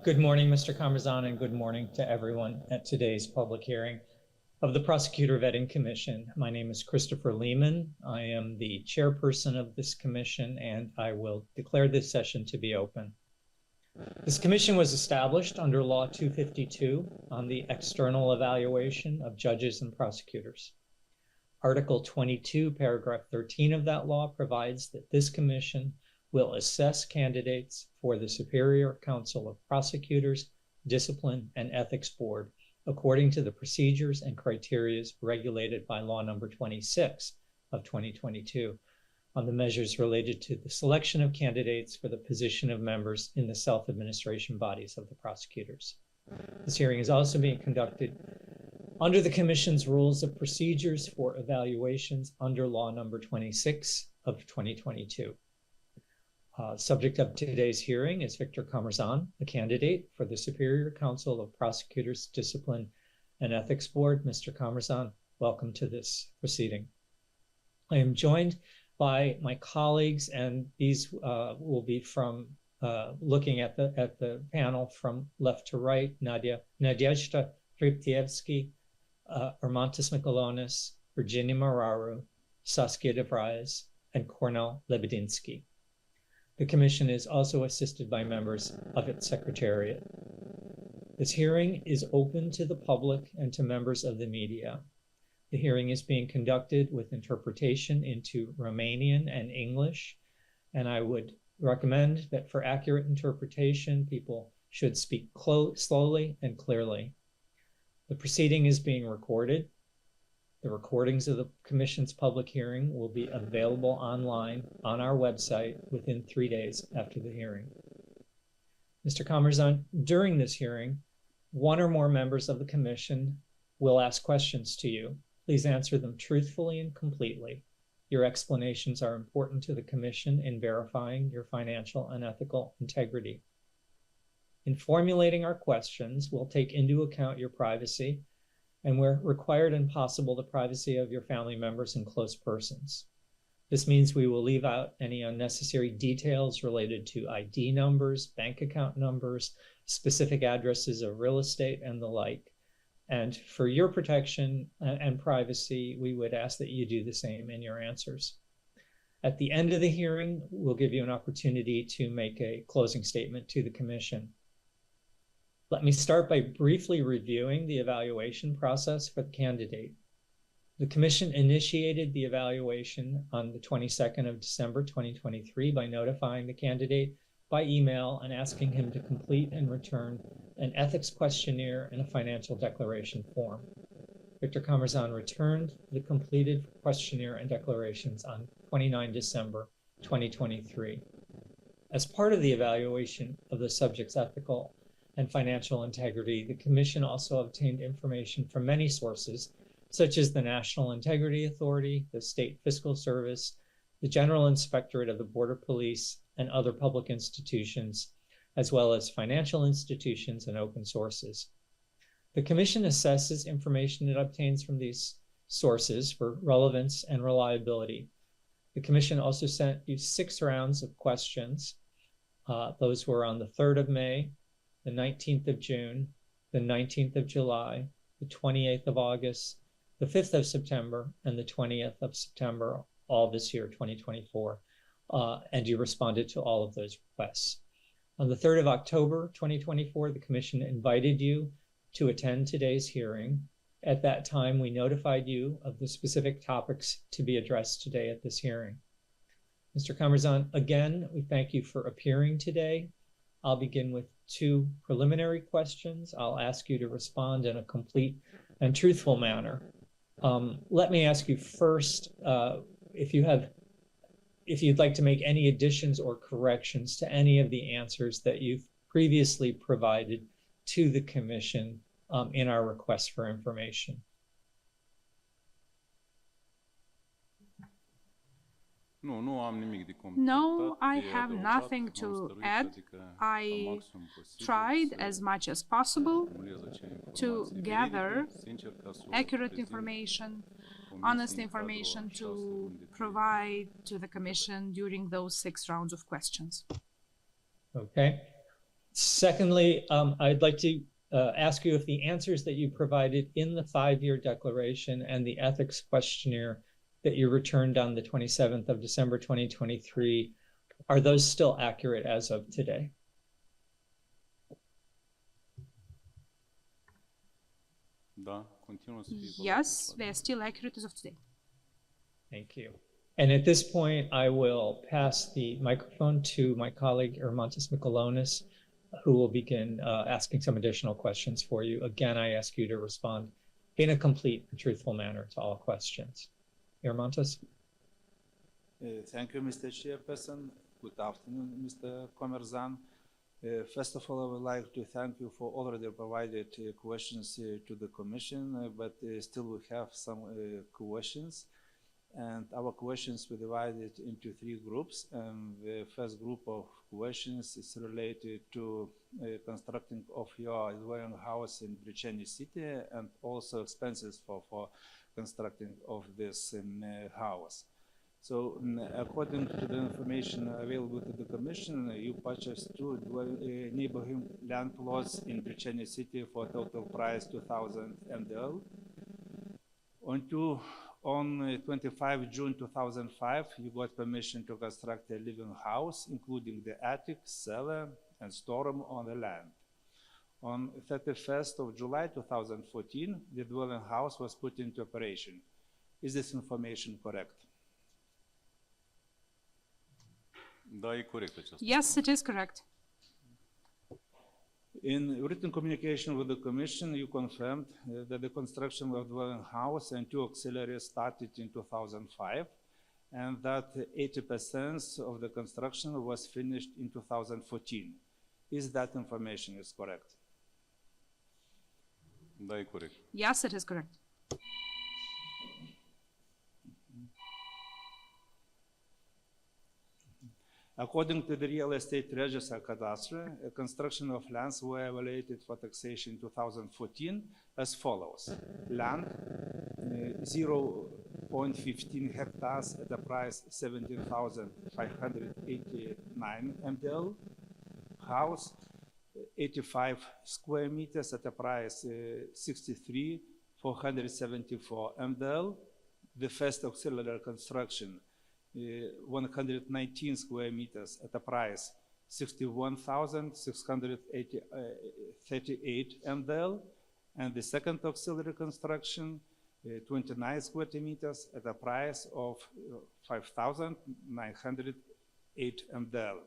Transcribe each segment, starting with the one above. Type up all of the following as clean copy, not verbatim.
Good morning, Mr. Comerzan, and good morning to everyone at today's public hearing of the Prosecutor Vetting Commission. My name is Christopher Lehman. I am the chairperson of this commission, and I will declare this session to be open. This commission was established under Law 252 on the external evaluation of judges and prosecutors. Article 22, paragraph 13 of that law provides that this commission will assess candidates for the Superior Council of Prosecutors, Discipline, and Ethics Board according to the procedures and criteria regulated by Law Number 26 of 2022 on the measures related to the selection of candidates for the position of members in the self-administration bodies of the prosecutors. This hearing is also being conducted under the Commission's rules of procedures for evaluations under Law Number 26 of 2022. Subject of today's hearing is Victor Comerzan, a candidate for the Superior Council of Prosecutors, Discipline, and Ethics Board. Mr. Comerzan, welcome to this proceeding. I am joined by my colleagues, and these will be from looking at the panel from left to right: Nadezhda Hryptievsky, Ermontis Mikalonis, Virginia Mararu, Saskia DeVries, and Cornel Lebedinsky. The commission is also assisted by members of its secretariat. This hearing is open to the public and to members of the media. The hearing is being conducted with interpretation into Romanian and English, and I would recommend that for accurate interpretation, people should speak slowly and clearly. The proceeding is being recorded. The recordings of the Commission's public hearing will be available online on our website within 3 days after the hearing. Mr. Comerzan, during this hearing, one or more members of the Commission will ask questions to you. Please answer them truthfully and completely. Your explanations are important to the Commission in verifying your financial and ethical integrity. In formulating our questions, we'll take into account your privacy and where required and possible, the privacy of your family members and close persons. This means we will leave out any unnecessary details related to ID numbers, bank account numbers, specific addresses of real estate, and the like. And for your protection and privacy, we would ask that you do the same in your answers. At the end of the hearing, we'll give you an opportunity to make a closing statement to the Commission. Let me start by briefly reviewing the evaluation process for the candidate. The Commission initiated the evaluation on the 22nd of December 2023 by notifying the candidate by email and asking him to complete and return an ethics questionnaire and a financial declaration form. Victor Comerzan returned the completed questionnaire and declarations on 29 December 2023. As part of the evaluation of the subject's ethical and financial integrity, the Commission also obtained information from many sources, such as the National Integrity Authority, the State Fiscal Service, the General Inspectorate of the Border Police, and other public institutions, as well as financial institutions and open sources. The Commission assesses information it obtains from these sources for relevance and reliability. The Commission also sent you 6 rounds of questions. Those were on the 3rd of May, the 19th of June, the 19th of July, the 28th of August, the 5th of September, and the 20th of September, all this year, 2024. And you responded to all of those requests. On the 3rd of October, 2024, the Commission invited you to attend today's hearing. At that time, we notified you of the specific topics to be addressed today at this hearing. Mr. Comerzan, again, we thank you for appearing today. I'll begin with 2 preliminary questions. I'll ask you to respond in a complete and truthful manner. Let me ask you first, if you'd like to make any additions or corrections to any of the answers that you've previously provided to the Commission in our request for information. No, I have nothing to add. I tried as much as possible to gather accurate information, honest information to provide to the Commission during those 6 rounds of questions. Okay. Secondly, I'd like to ask you if the answers that you provided in the 5-year declaration and the ethics questionnaire that you returned on the 27th of December 2023, are those still accurate as of today? Yes, they are still accurate as of today. Thank you. And at this point, I will pass the microphone to my colleague, Ermontis Mikolonis, who will begin asking some additional questions for you. Again, I ask you to respond in a complete and truthful manner to all questions. Ermontis? Thank you, Mr. Chairperson. Good afternoon, Mr. Comerzan. First of all, I would like to thank you for already provided questions to the Commission, but still we have some questions. And our questions were divided into 3 groups. The first group of questions is related to constructing of your dwelling house in Bricheni City and also expenses for constructing of this house. So, according to the information available to the Commission, you purchased 2 neighborhood land plots in Bricheni City for a total price 2,000 MDL. On 25 June 2005, you got permission to construct a living house, including the attic, cellar, and storeroom on the land. On 31st of July 2014, the dwelling house was put into operation. Is this information correct? Yes, it is correct. In written communication with the Commission, you confirmed that the construction of the dwelling house and 2 auxiliaries started in 2005, and that 80% of the construction was finished in 2014. Is that information is correct? Yes, it is correct. According to the Real Estate Register Cadastre, construction of lands were evaluated for taxation in 2014 as follows. Land, 0.15 hectares at a price 17,589 MDL. House, 85 square meters at a price 63,474 MDL. The first auxiliary construction, 119 square meters at a price 61,638 MDL, and the second auxiliary construction 29 square meters at a price of 5,908 MDL.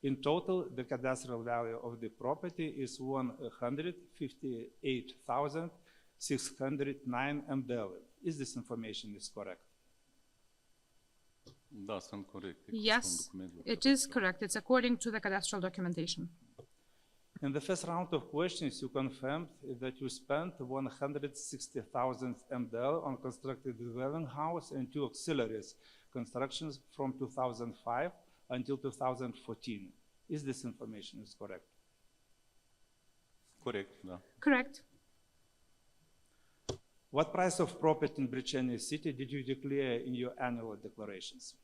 In total, the cadastral value of the property is 158,609 MDL. Is this information is correct? Yes, it is correct. It's according to the cadastral documentation. In the first round of questions, you confirmed that you spent 160,000 MDL on constructed dwelling house and 2 auxiliaries constructions from 2005 until 2014. Is this information is correct? Correct. What price of property in Bricheni City did you declare in your annual declarations?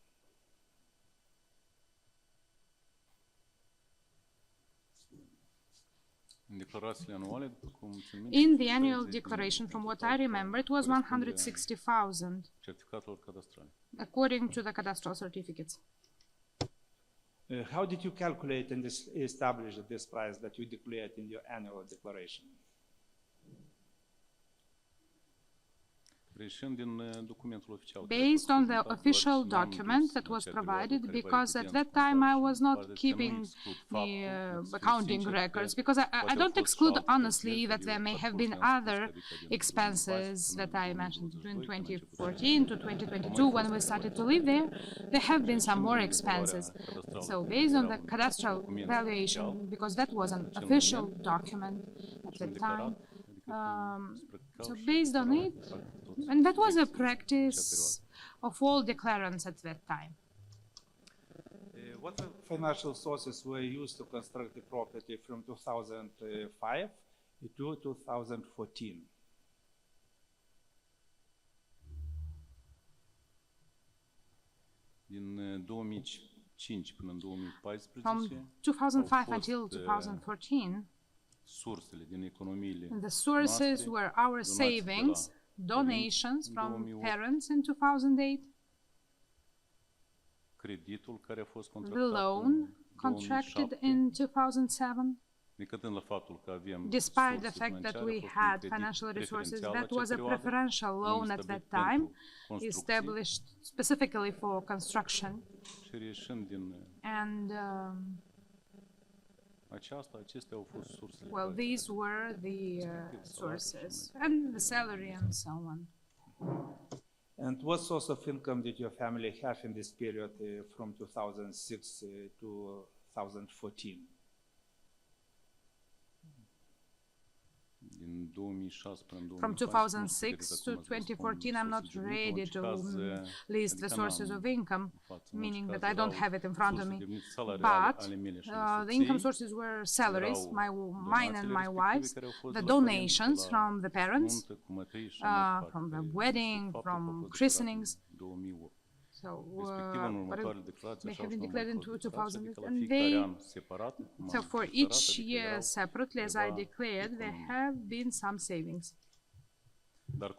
In the annual declaration, from what I remember, it was 160,000, according to the cadastral certificates. How did you calculate and establish this price that you declared in your annual declaration? Based on the official document that was provided, because at that time I was not keeping the accounting records, because I don't exclude honestly that there may have been other expenses that I mentioned between 2014 to 2022 when we started to live there. There have been some more expenses. So based on the cadastral valuation, because that was an official document at the time, so based on it, and that was a practice of all declarants at that time. What financial sources were used to construct the property from 2005 to 2014? From 2005 until 2014, the sources were our savings, donations from parents in 2008, the loan contracted in 2007. Despite the fact that we had financial resources, that was a preferential loan at that time, established specifically for construction. And well, these were the sources, and the salary and so on. And what source of income did your family have in this period from 2006 to 2014? From 2006 to 2014, I'm not ready to list the sources of income, meaning that I don't have it in front of me. But the income sources were salaries, mine and my wife's, the donations from the parents, from the wedding, from christenings. So, they have been declared in 2000, and so for each year separately, as I declared, there have been some savings. But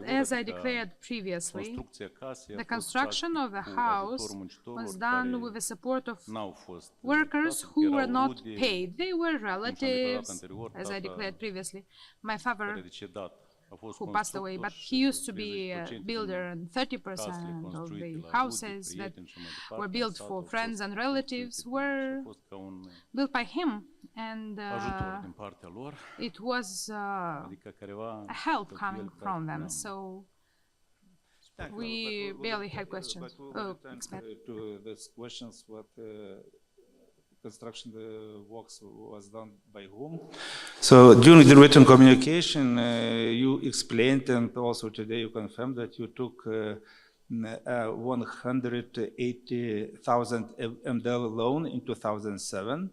as I declared previously, the construction of the house was done with the support of workers who were not paid. They were relatives, as I declared previously. My father, who passed away, but he used to be a builder, and 30% of the houses that were built for friends and relatives were built by him, and it was a help coming from them, so we barely had questions. To these questions, what construction works was done by whom? So during the written communication, you explained, and also today you confirmed that you took 180,000 MDL loan in 2007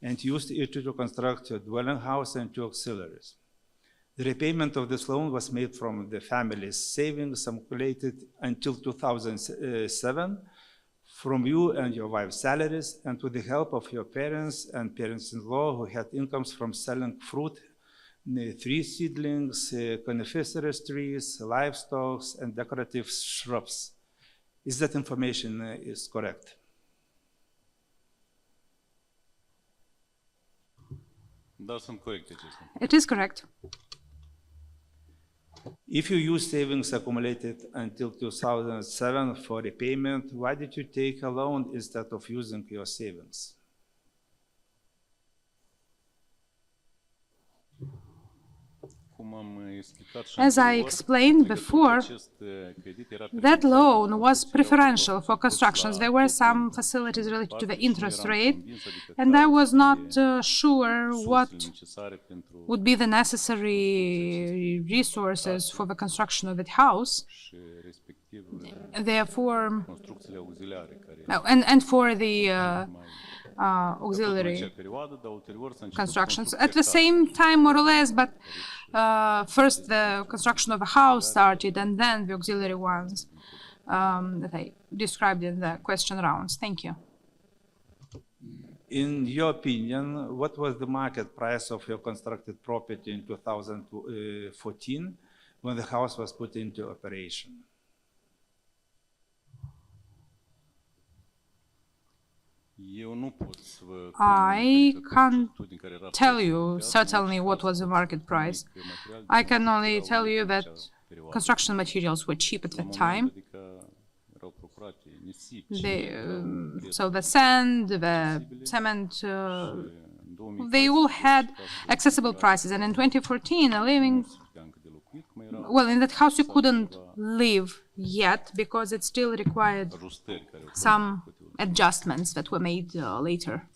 and used it to construct a dwelling house and 2 auxiliaries. The repayment of this loan was made from the family's savings accumulated until 2007, from you and your wife's salaries, and with the help of your parents and parents-in-law who had incomes from selling fruit, tree seedlings, coniferous trees, livestock, and decorative shrubs. Is that information is correct? It is correct. If you use savings accumulated until 2007 for repayment, why did you take a loan instead of using your savings? As I explained before, that loan was preferential for constructions. There were some facilities related to the interest rate, and I was not sure what would be the necessary resources for the construction of that house. Therefore, and for the auxiliary constructions at the same time, more or less, but first the construction of a house started and then the auxiliary ones that I described in the question rounds. Thank you. In your opinion, what was the market price of your constructed property in 2014 when the house was put into operation? I can't tell you certainly what was the market price. I can only tell you that construction materials were cheap at that time. So the sand, the cement, they all had accessible prices. And in 2014, in that house you couldn't live yet because it still required some adjustments that were made later.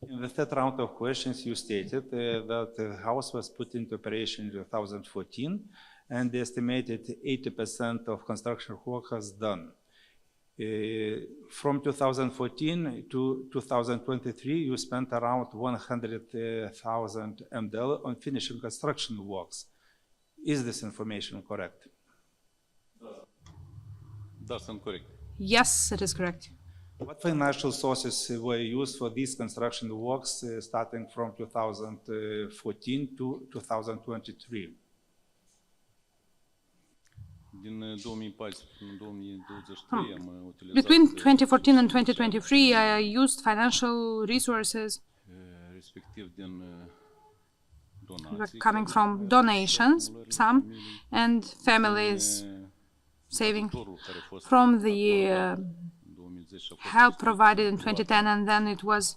In the third round of questions, you stated that the house was put into operation in 2014 and the estimated 80% of construction work was done. From 2014 to 2023, you spent around 100,000 MDL on finishing construction works. Is this information correct? Yes, it is correct. What financial sources were used for these construction works starting from 2014 to 2023? Between 2014 and 2023, I used financial resources coming from donations, some, and families saving from the help provided in 2010, and then it was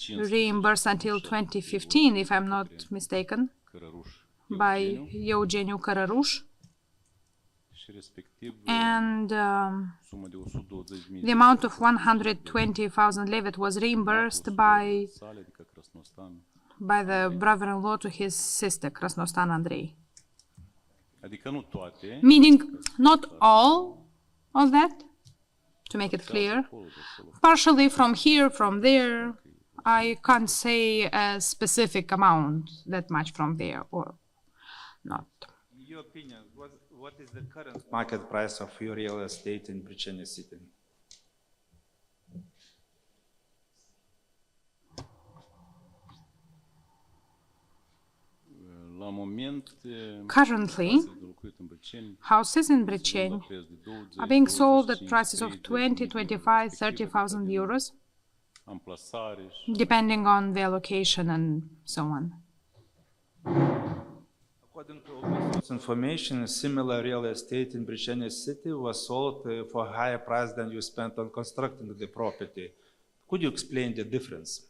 reimbursed until 2015, if I'm not mistaken, by Eugeniu Cărăruș. And the amount of 120,000 lei that was reimbursed by the brother-in-law to his sister, Krasnostan Andrei. Meaning not all of that, to make it clear. Partially from here, from there. I can't say a specific amount, that much from there or not. In your opinion, what is the current market price of your real estate in Briceni City? Currently, houses in Briceni are being sold at prices of 20, 25, 30,000 euros, depending on their location and so on. According to open source information, similar real estate in Briceni City was sold for a higher price than you spent on constructing the property. Could you explain the difference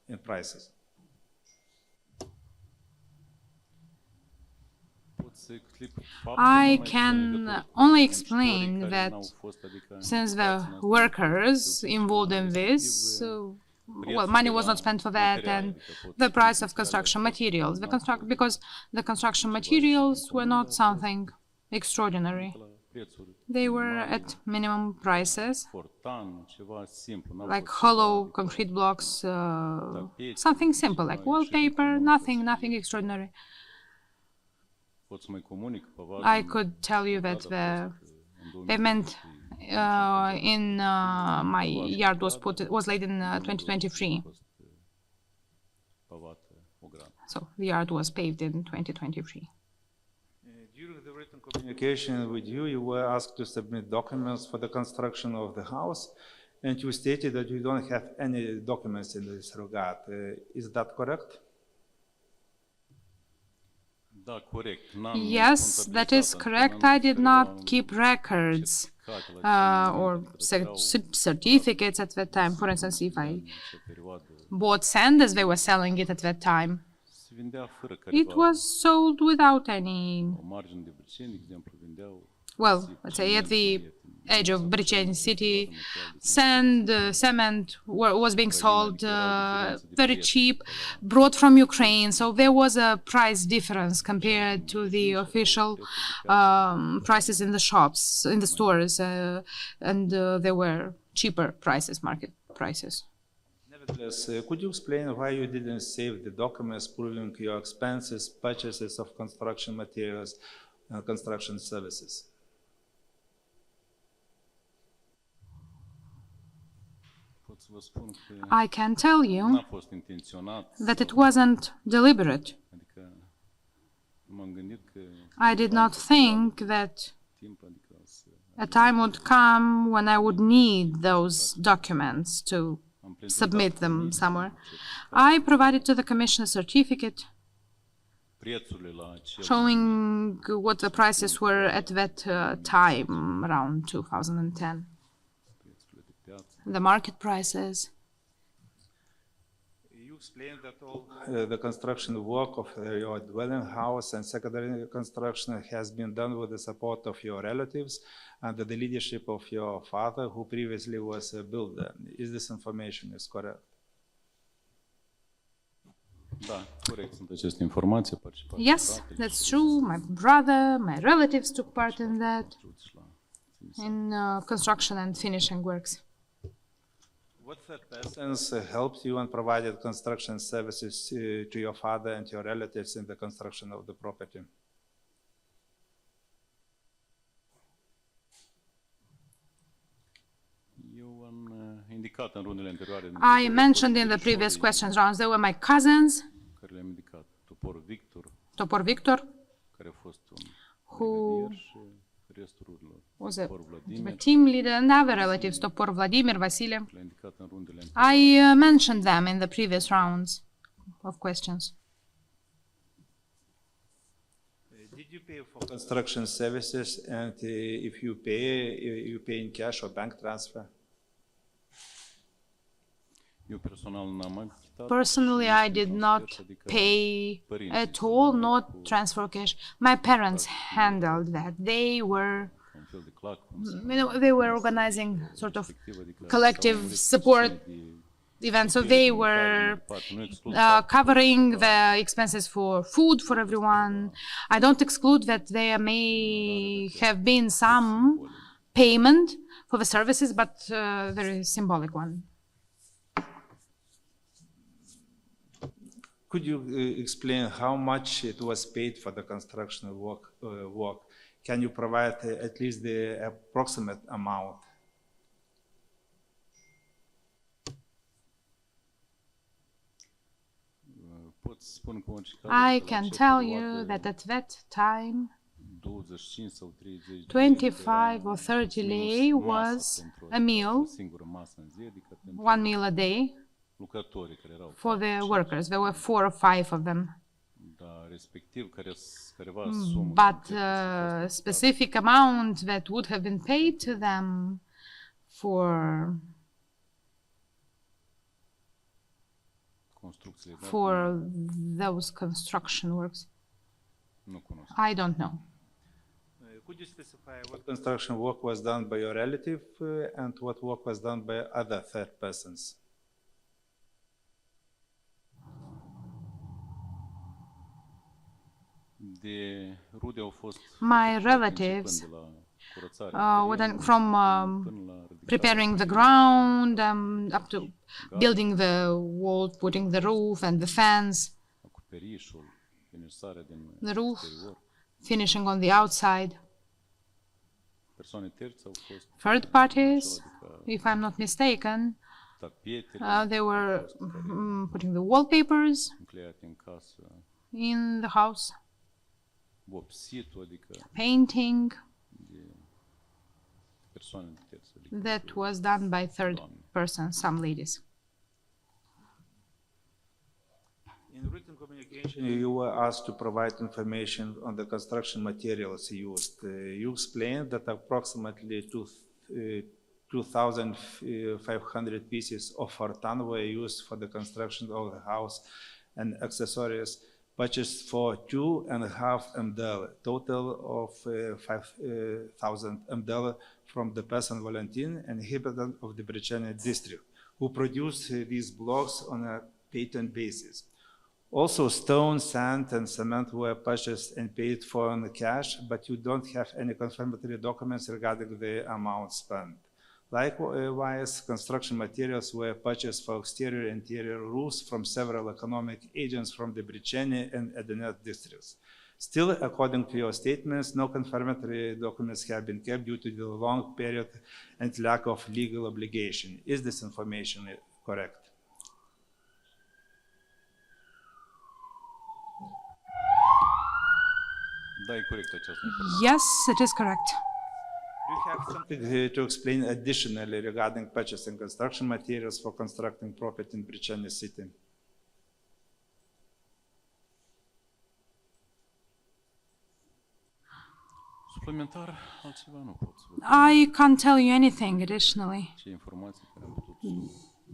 in prices? I can only explain that since the workers involved in this, well, money was not spent for that, and the price of construction materials, because the construction materials were not something extraordinary. They were at minimum prices, like hollow concrete blocks, something simple, like wallpaper, nothing extraordinary. I could tell you that the pavement in my yard was laid in 2023. So the yard was paved in 2023. During the written communication with you, you were asked to submit documents for the construction of the house, and you stated that you don't have any documents in this regard. Is that correct? Yes, that is correct. I did not keep records or certificates at that time. For instance, if I bought sand as they were selling it at that time, it was sold without any, well, let's say at the edge of Briceni City, sand, cement was being sold very cheap, brought from Ukraine. So there was a price difference compared to the official prices in the shops, in the stores, and there were cheaper prices, market prices. Nevertheless, could you explain why you didn't save the documents proving your expenses, purchases of construction materials and construction services? I can tell you that it wasn't deliberate. I did not think that a time would come when I would need those documents to submit them somewhere. I provided to the Commission a certificate showing what the prices were at that time, around 2010. The market prices. You explained that all the construction work of your dwelling house and secondary construction has been done with the support of your relatives and the leadership of your father, who previously was a builder. Is this information correct? Yes, that's true. My brother, my relatives took part in that, in construction and finishing works. What third persons helped you and provided construction services to your father and your relatives in the construction of the property? I mentioned in the previous questions rounds, they were my cousins, Topor Victor, who was a team leader, and other relatives, Topor Vladimir, Vasile. I mentioned them in the previous rounds of questions. Did you pay for construction services, and if you pay in cash or bank transfer? Personally, I did not pay at all, not transfer cash. My parents handled that. They were, they were organizing sort of collective support events, so they were covering the expenses for food for everyone. I don't exclude that there may have been some payment for the services, but very symbolic one. Could you explain how much it was paid for the construction work? Can you provide at least the approximate amount? I can tell you that at that time, 25 or 30 lei was a meal, 1 meal a day, for the workers. There were 4 or 5 of them. But a specific amount that would have been paid to them for those construction works, I don't know. Could you specify what construction work was done by your relative and what work was done by other third persons? My relatives from preparing the ground up to building the wall, putting the roof and the fence, the roof, finishing on the outside. Third parties, if I'm not mistaken, they were putting the wallpapers in the house, painting. That was done by third person, some ladies. In written communication, you were asked to provide information on the construction materials used. You explained that approximately 2,500 pieces of tartan were used for the construction of the house and accessories purchased for 2.5 mdl, total of 5,000 mdl from the person Valentin, an inhabitant of the Brechene district, who produced these blocks on a patent basis. Also, stone, sand, and cement were purchased and paid for in cash, but you don't have any confirmatory documents regarding the amount spent. Likewise, construction materials were purchased for exterior and interior roofs from several economic agents from the Brechene and Edenet districts. Still, according to your statements, no confirmatory documents have been kept due to the long period and lack of legal obligation. Is this information correct? Yes, it is correct. Do you have something to explain additionally regarding purchasing construction materials for constructing property in Brechene city? I can't tell you anything additionally,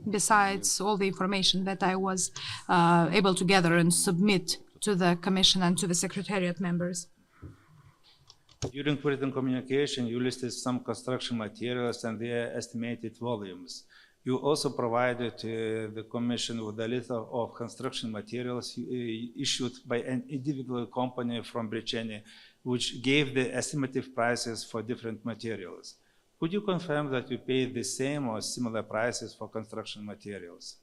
besides all the information that I was able to gather and submit to the Commission and to the Secretariat members. During written communication, you listed some construction materials and their estimated volumes. You also provided the Commission with a list of construction materials issued by an individual company from Brechene, which gave the estimated prices for different materials. Could you confirm that you paid the same or similar prices for construction materials?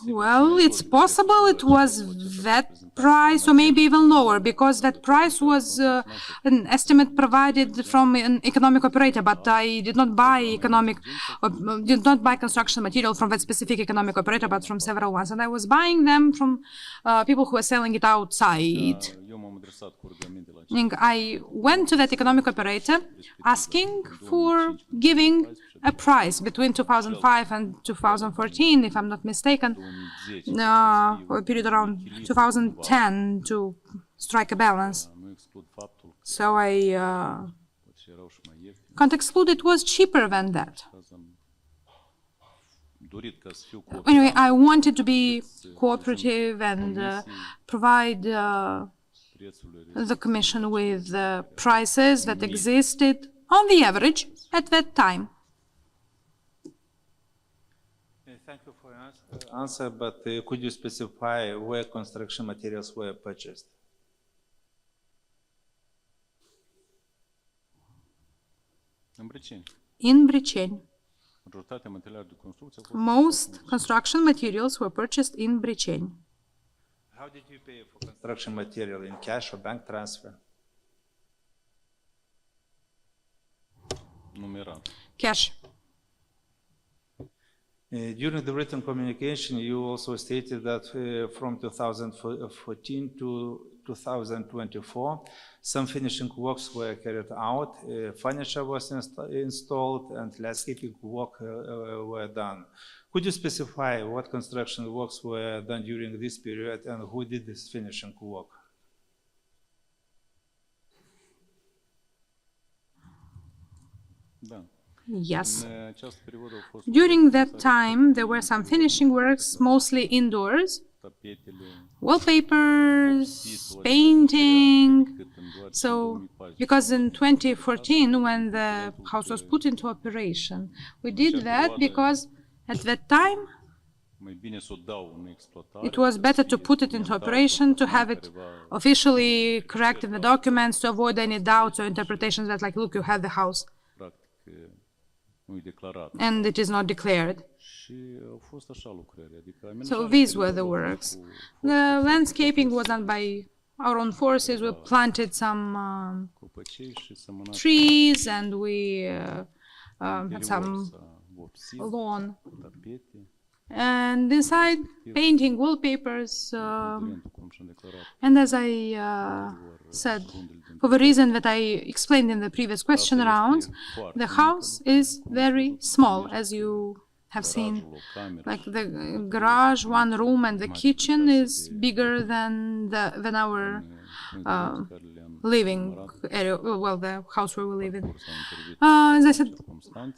Well, it's possible it was that price or maybe even lower, because that price was an estimate provided from an economic operator, but I did not buy construction material from that specific economic operator, but from several ones, and I was buying them from people who were selling it outside. I went to that economic operator asking for giving a price between 2005 and 2014, if I'm not mistaken, for a period around 2010 to strike a balance. So I can't exclude it was cheaper than that. Anyway, I wanted to be cooperative and provide the Commission with the prices that existed on the average at that time. Thank you for your answer, but could you specify where construction materials were purchased? In Bricheni. Most construction materials were purchased in Bricheni. How did you pay for construction material, in cash or bank transfer? Cash. During the written communication, you also stated that from 2014 to 2024, some finishing works were carried out, furniture was installed, and landscaping work were done. Could you specify what construction works were done during this period and who did this finishing work? Yes. During that time, there were some finishing works, mostly indoors. Wallpapers, painting. So, because in 2014, when the house was put into operation, we did that because at that time, it was better to put it into operation, to have it officially correct in the documents, to avoid any doubts or interpretations that, like, look, you have the house, and it is not declared. So these were the works. The landscaping was done by our own forces. We planted some trees, and we had some lawn. And inside, painting wallpapers. And as I said, for the reason that I explained in the previous question rounds, the house is very small, as you have seen. Like the garage, one room, and the kitchen is bigger than our living area, well, the house where we live in. As I said,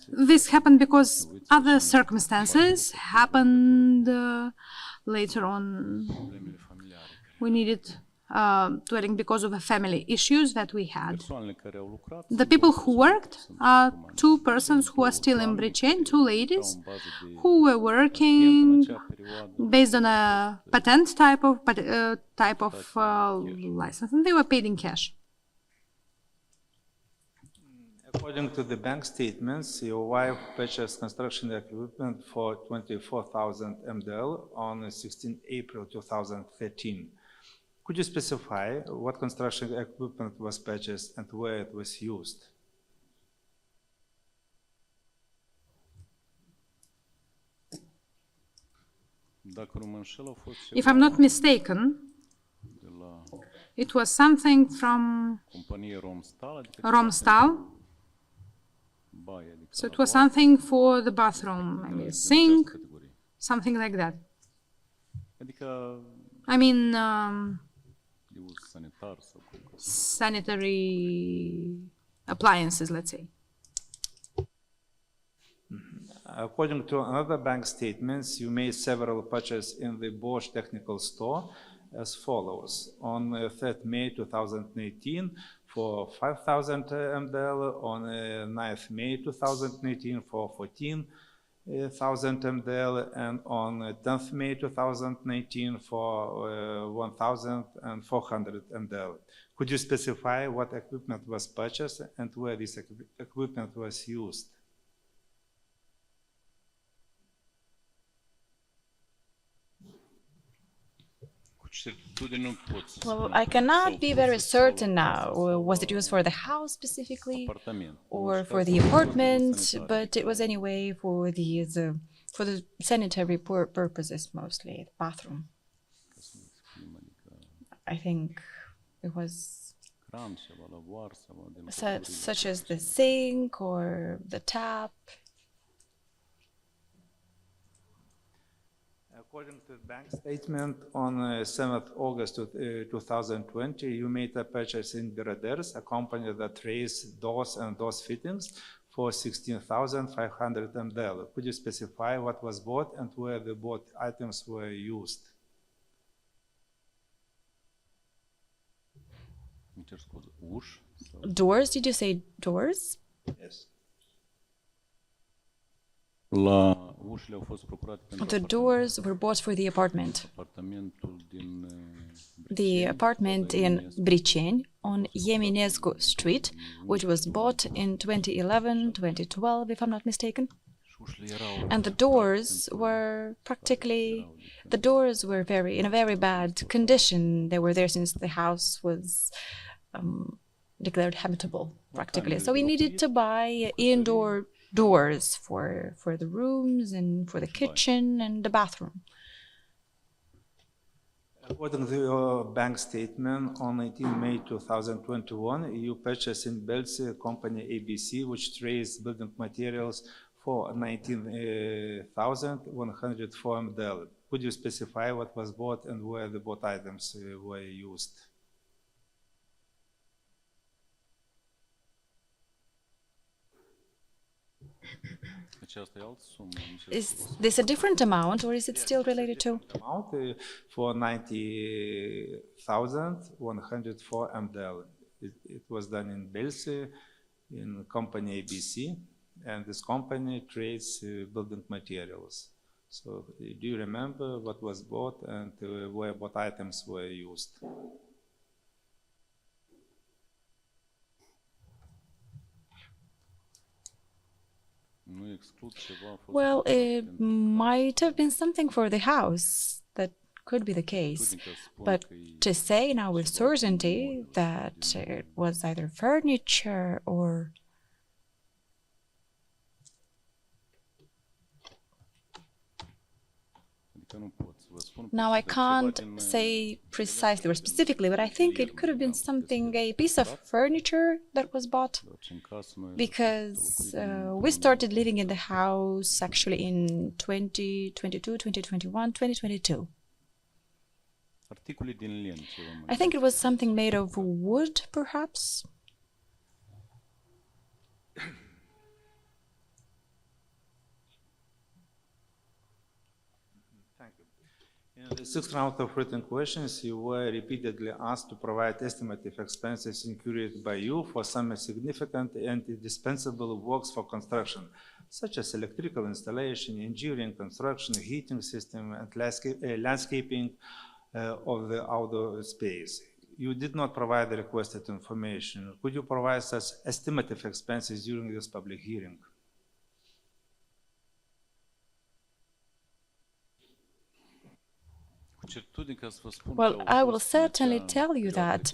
this happened because other circumstances happened later on. We needed dwelling because of the family issues that we had. The people who worked are two persons who are still in Bricheni, two ladies who were working based on a patent type of license, and they were paid in cash. According to the bank statements, your wife purchased construction equipment for 24,000 MDL on 16 April 2013. Could you specify what construction equipment was purchased and where it was used? If I'm not mistaken, it was something from Romstal. So it was something for the bathroom, maybe a sink, something like that. I mean, sanitary appliances, let's say. According to another bank statements, you made several purchases in the Bosch technical store as follows. On 3rd May 2018 for 5,000 MDL, on 9th May 2018 for 14,000 MDL, and on 10th May 2019 for 1,400 MDL. Could you specify what equipment was purchased and where this equipment was used? Well, I cannot be very certain now. Was it used for the house specifically or for the apartment? But it was anyway for the sanitary purposes mostly, the bathroom. I think it was such as the sink or the tap. According to the bank statement, on 7th August 2020, you made a purchase in Biraders, a company that raised doors and door fittings for 16,500 MDL. Could you specify what was bought and where the bought items were used? Doors? Did you say doors? Yes. The doors were bought for the apartment. The apartment in Bricheni on Yeminescu Street, which was bought in 2011, 2012, if I'm not mistaken. And the doors were in a very bad condition. They were there since the house was declared habitable, practically. So we needed to buy indoor doors for the rooms and for the kitchen and the bathroom. According to your bank statement, on 19 May 2021, you purchased in Belce company ABC, which trades building materials for 19,104 MDL. Could you specify what was bought and where the bought items were used? Is this a different amount, or is it still related to? Amount for 90,104 MDL. It was done in Belce, in company ABC, and this company trades building materials. So, do you remember what was bought and where what items were used? Well, it might have been something for the house. That could be the case. But to say now with certainty that it was either furniture or... Now, I can't say precisely or specifically, but I think it could have been something, a piece of furniture that was bought, because we started living in the house actually in 2022, 2021, 2022. I think it was something made of wood, perhaps. In the sixth round of written questions, you were repeatedly asked to provide estimative expenses incurred by you for some significant and indispensable works for construction, such as electrical installation, engineering, construction, heating system, and landscaping of the outdoor space. You did not provide the requested information. Could you provide such estimative expenses during this public hearing? Well, I will certainly tell you that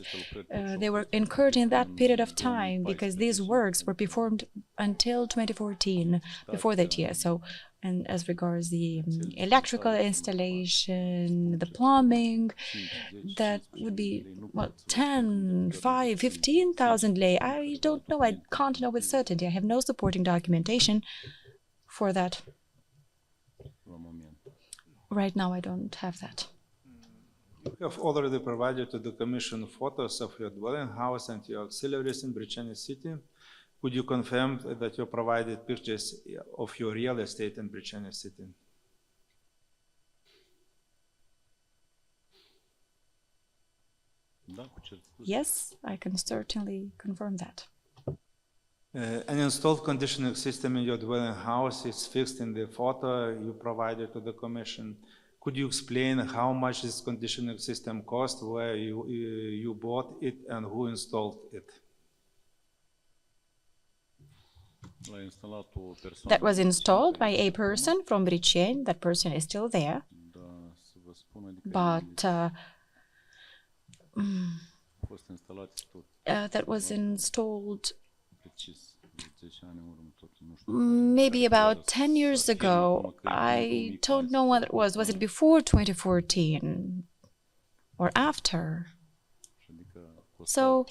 they were incurred in that period of time because these works were performed until 2014, before that year. So, and as regards the electrical installation, the plumbing, that would be, well, 10, 5, 15,000 lei. I don't know. I can't know with certainty. I have no supporting documentation for that. Right now, I don't have that. You have already provided to the Commission photos of your dwelling house and your auxiliaries in Bricheni City. Could you confirm that you provided pictures of your real estate in Bricheni City? Yes, I can certainly confirm that. An installed conditioning system in your dwelling house is fixed in the photo you provided to the Commission. Could you explain how much this conditioning system cost, where you bought it, and who installed it? That was installed by a person from Bricheni. That person is still there. But that was installed maybe about 10 years ago. I don't know when it was. Was it before 2014 or after? So,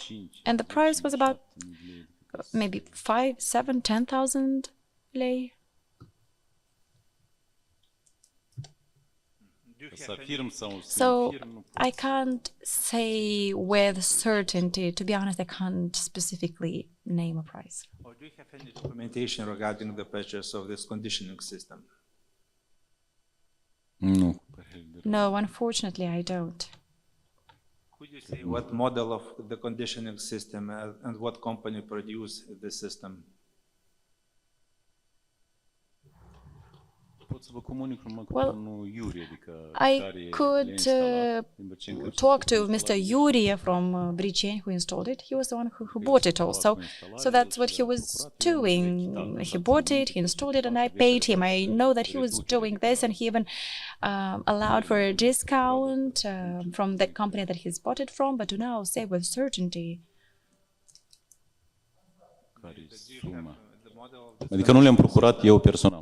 and the price was about maybe 5, 7, 10,000 lei. So I can't say with certainty. To be honest, I can't specifically name a price. Or do you have any documentation regarding the purchase of this conditioning system? No, unfortunately, I don't. Could you say what model of the conditioning system and what company produced the system? Well, I could talk to Mr. Yuri from Brichen, who installed it. He was the one who bought it also. So that's what he was doing. He bought it, he installed it, and I paid him. I know that he was doing this, and he even allowed for a discount from that company that he's bought it from, but to now say with certainty.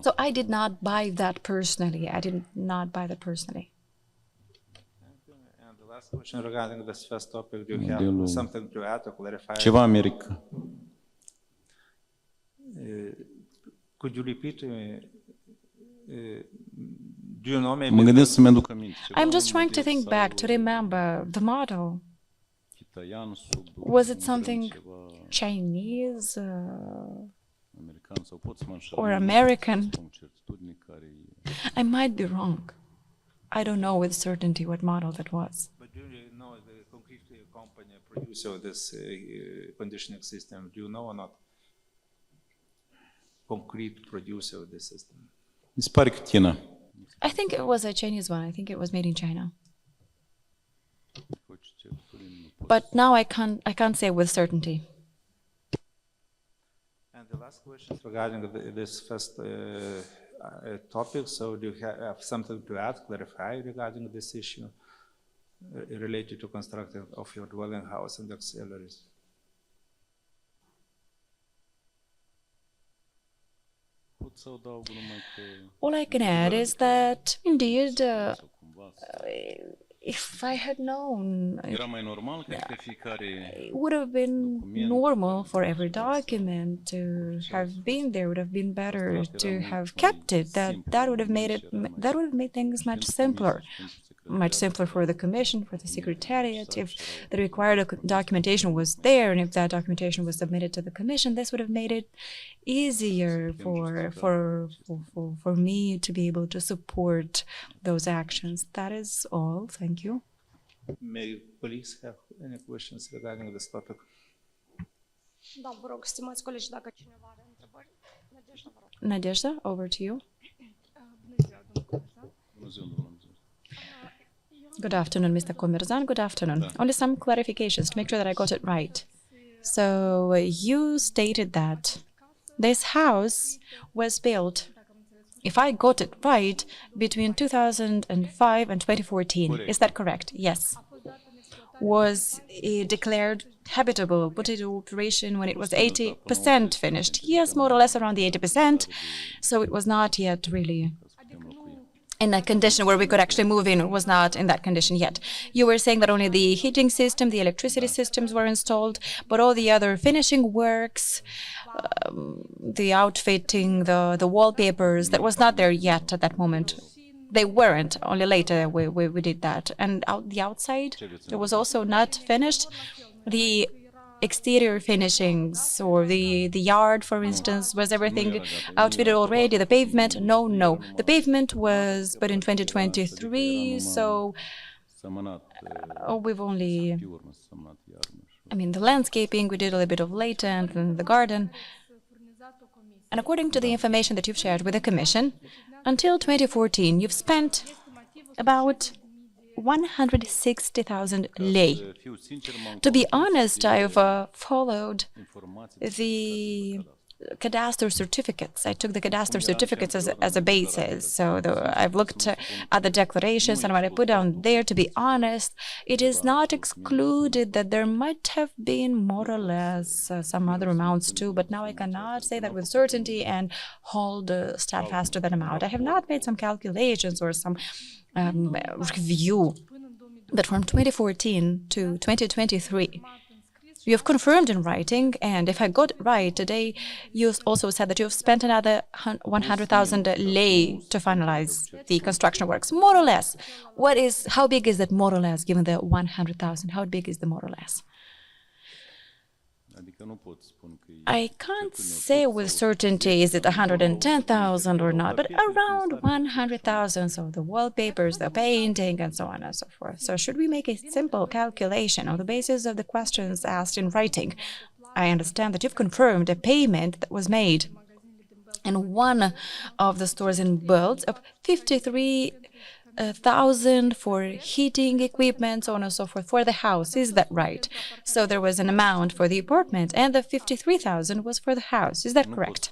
So I did not buy that personally. I did not buy that personally. And the last question regarding this first topic, do you have something to add or clarify? Could you repeat? Do you know maybe? I'm just trying to think back to remember the model. Was it something Chinese? Or American? I might be wrong. I don't know with certainty what model that was. But do you know the concrete company producer of this conditioning system? Do you know or not? Concrete producer of this system. I think it was a Chinese one. I think it was made in China. But now I can't say with certainty. And the last question regarding this first topic, so do you have something to add, clarify regarding this issue related to construction of your dwelling house and auxiliaries? All I can add is that, indeed, if I had known, it would have been normal for every document to have been there. Would have been better to have kept it. That would have made things much simpler for the Commission, for the Secretariat. If the required documentation was there, and if that documentation was submitted to the Commission, this would have made it easier for me to be able to support those actions. That is all. Thank you. May colleagues have any questions regarding this topic? Nadezhda, over to you. Good afternoon, Mr. Comerzan. Good afternoon. Only some clarifications to make sure that I got it right. So you stated that this house was built, if I got it right, between 2005 and 2014. Is that correct? Yes. Was it declared habitable, put into operation when it was 80% finished? Yes, more or less around the 80%. So it was not yet really in a condition where we could actually move in. It was not in that condition yet. You were saying that only the heating system, the electricity systems were installed, but all the other finishing works, the outfitting, the wallpapers, that was not there yet at that moment. They weren't, only later we did that. And the outside, it was also not finished. The exterior finishings or the yard, for instance, was everything outfitted already? The pavement? No. The pavement was put in 2023, so we've only, the landscaping we did a little bit of later, and the garden. And according to the information that you've shared with the Commission, until 2014, you've spent about 160,000 lei. To be honest, I've followed the cadastre certificates. I took the cadastre certificates as a basis. So I've looked at the declarations, and what I put down there, to be honest, it is not excluded that there might have been more or less some other amounts too, but now I cannot say that with certainty and hold steadfast to that amount. I have not made some calculations or some review, but from 2014 to 2023, you have confirmed in writing, and if I got it right today, you also said that you have spent another 100,000 lei to finalize the construction works, more or less. How big is that more or less, given the 100,000? How big is the more or less? I can't say with certainty is it 110,000 or not, but around 100,000. So the wallpapers, the painting, and so on and so forth. So should we make a simple calculation on the basis of the questions asked in writing? I understand that you've confirmed a payment that was made in one of the stores in Build of 53,000 for heating equipment, so on and so forth, for the house. Is that right? So there was an amount for the apartment, and the 53,000 was for the house. Is that correct?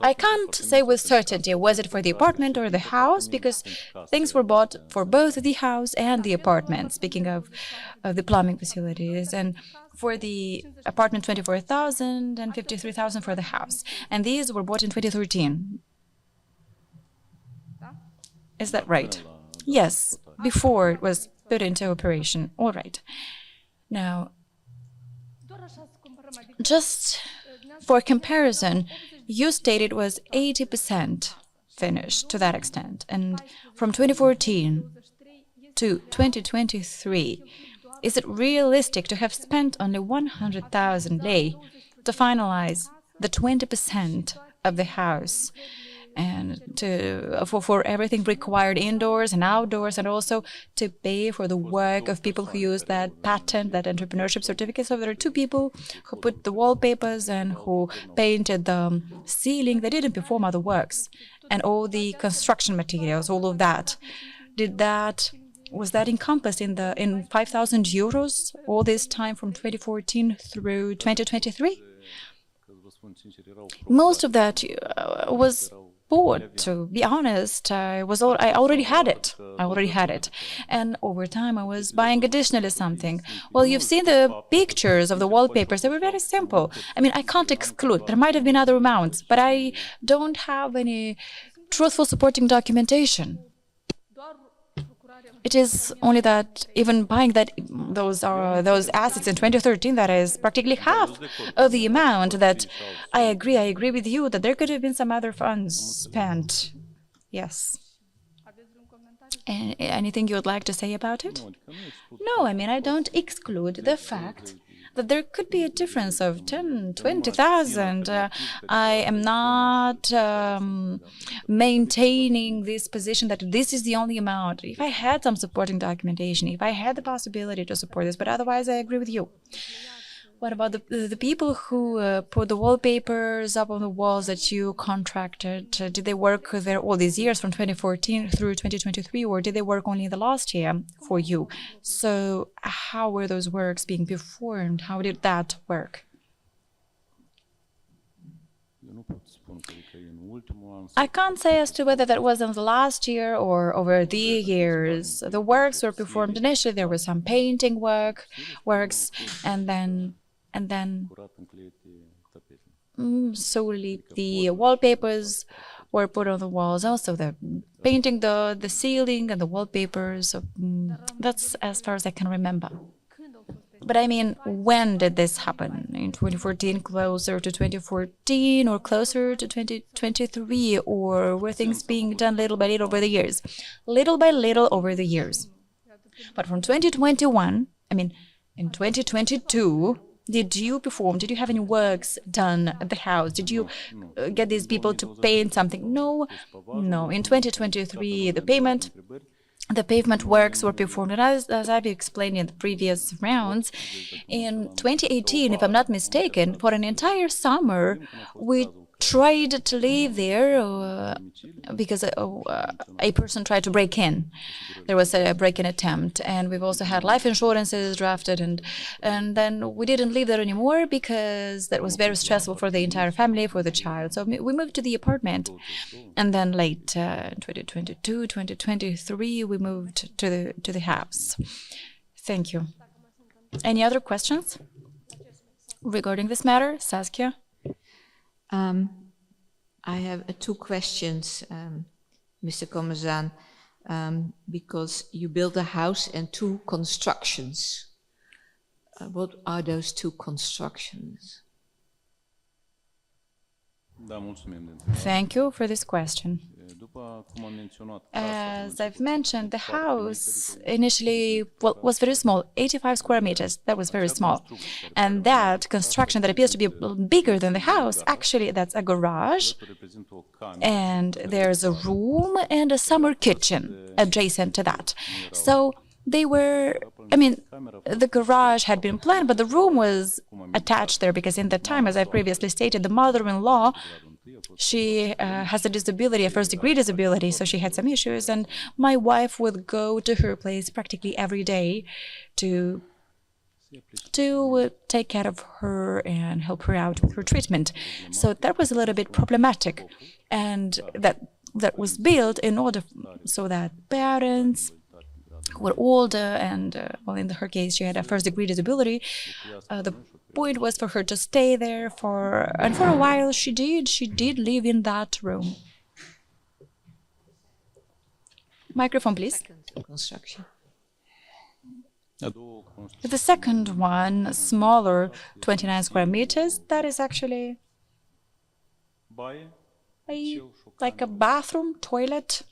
I can't say with certainty was it for the apartment or the house, because things were bought for both the house and the apartment, speaking of the plumbing facilities, and for the apartment 24,000 and 53,000 for the house. And these were bought in 2013. Is that right? Yes, before it was put into operation. All right. Now, just for comparison, you stated it was 80% finished to that extent. And from 2014 to 2023, is it realistic to have spent only 100,000 lei to finalize the 20% of the house, and for everything required indoors and outdoors, and also to pay for the work of people who use that patent, that entrepreneurship certificate? So there are two people who put the wallpapers and who painted the ceiling. They didn't perform other works, and all the construction materials, all of that. Was that encompassed in 5,000 euros all this time from 2014 through 2023? Most of that was bought, to be honest. I already had it. And over time, I was buying additionally something. Well, you've seen the pictures of the wallpapers. They were very simple. I mean, I can't exclude. There might have been other amounts, but I don't have any truthful supporting documentation. It is only that even buying those assets in 2013, that is practically half of the amount. That I agree with you that there could have been some other funds spent. Yes. Anything you would like to say about it? No, I mean, I don't exclude the fact that there could be a difference of 10, 20,000. I am not maintaining this position that this is the only amount. If I had some supporting documentation, if I had the possibility to support this, but otherwise I agree with you. What about the people who put the wallpapers up on the walls that you contracted? Did they work there all these years from 2014 through 2023, or did they work only the last year for you? So how were those works being performed? How did that work? I can't say as to whether that was in the last year or over the years. The works were performed initially. There was some painting works, and then solely the wallpapers were put on the walls. Also, the painting the ceiling and the wallpapers. That's as far as I can remember. But I mean, when did this happen? In 2014, closer to 2014, or closer to 2023, or were things being done little by little over the years? Little by little over the years. But from 2021, I mean, in 2022, did you have any works done at the house? Did you get these people to paint something? No. In 2023, the pavement works were performed, and as I've explained in the previous rounds, in 2018, if I'm not mistaken, for an entire summer, we tried to live there because a person tried to break in. There was a break-in attempt, and we've also had life insurances drafted, and then we didn't live there anymore because that was very stressful for the entire family, for the child. So we moved to the apartment, and then late 2022, 2023, we moved to the house. Thank you. Any other questions regarding this matter, Saskia? I have two questions, Mr. Comerzan, because you built a house and two constructions. What are those two constructions? Thank you for this question. As I've mentioned, the house initially was very small, 85 square meters. That was very small. And that construction that appears to be bigger than the house, actually, that's a garage. And there's a room and a summer kitchen adjacent to that. So they were, I mean, the garage had been planned, but the room was attached there because in that time, as I previously stated, the mother-in-law, she has a disability, a first-degree disability, so she had some issues, and my wife would go to her place practically every day to take care of her and help her out with her treatment. So that was a little bit problematic, and that was built in order so that parents who were older and, well, in her case, she had a first-degree disability. The point was for her to stay there and for a while she did live in that room. Microphone, please. Construction. The second one, smaller, 29 square meters, that is actually like a bathroom, toilet,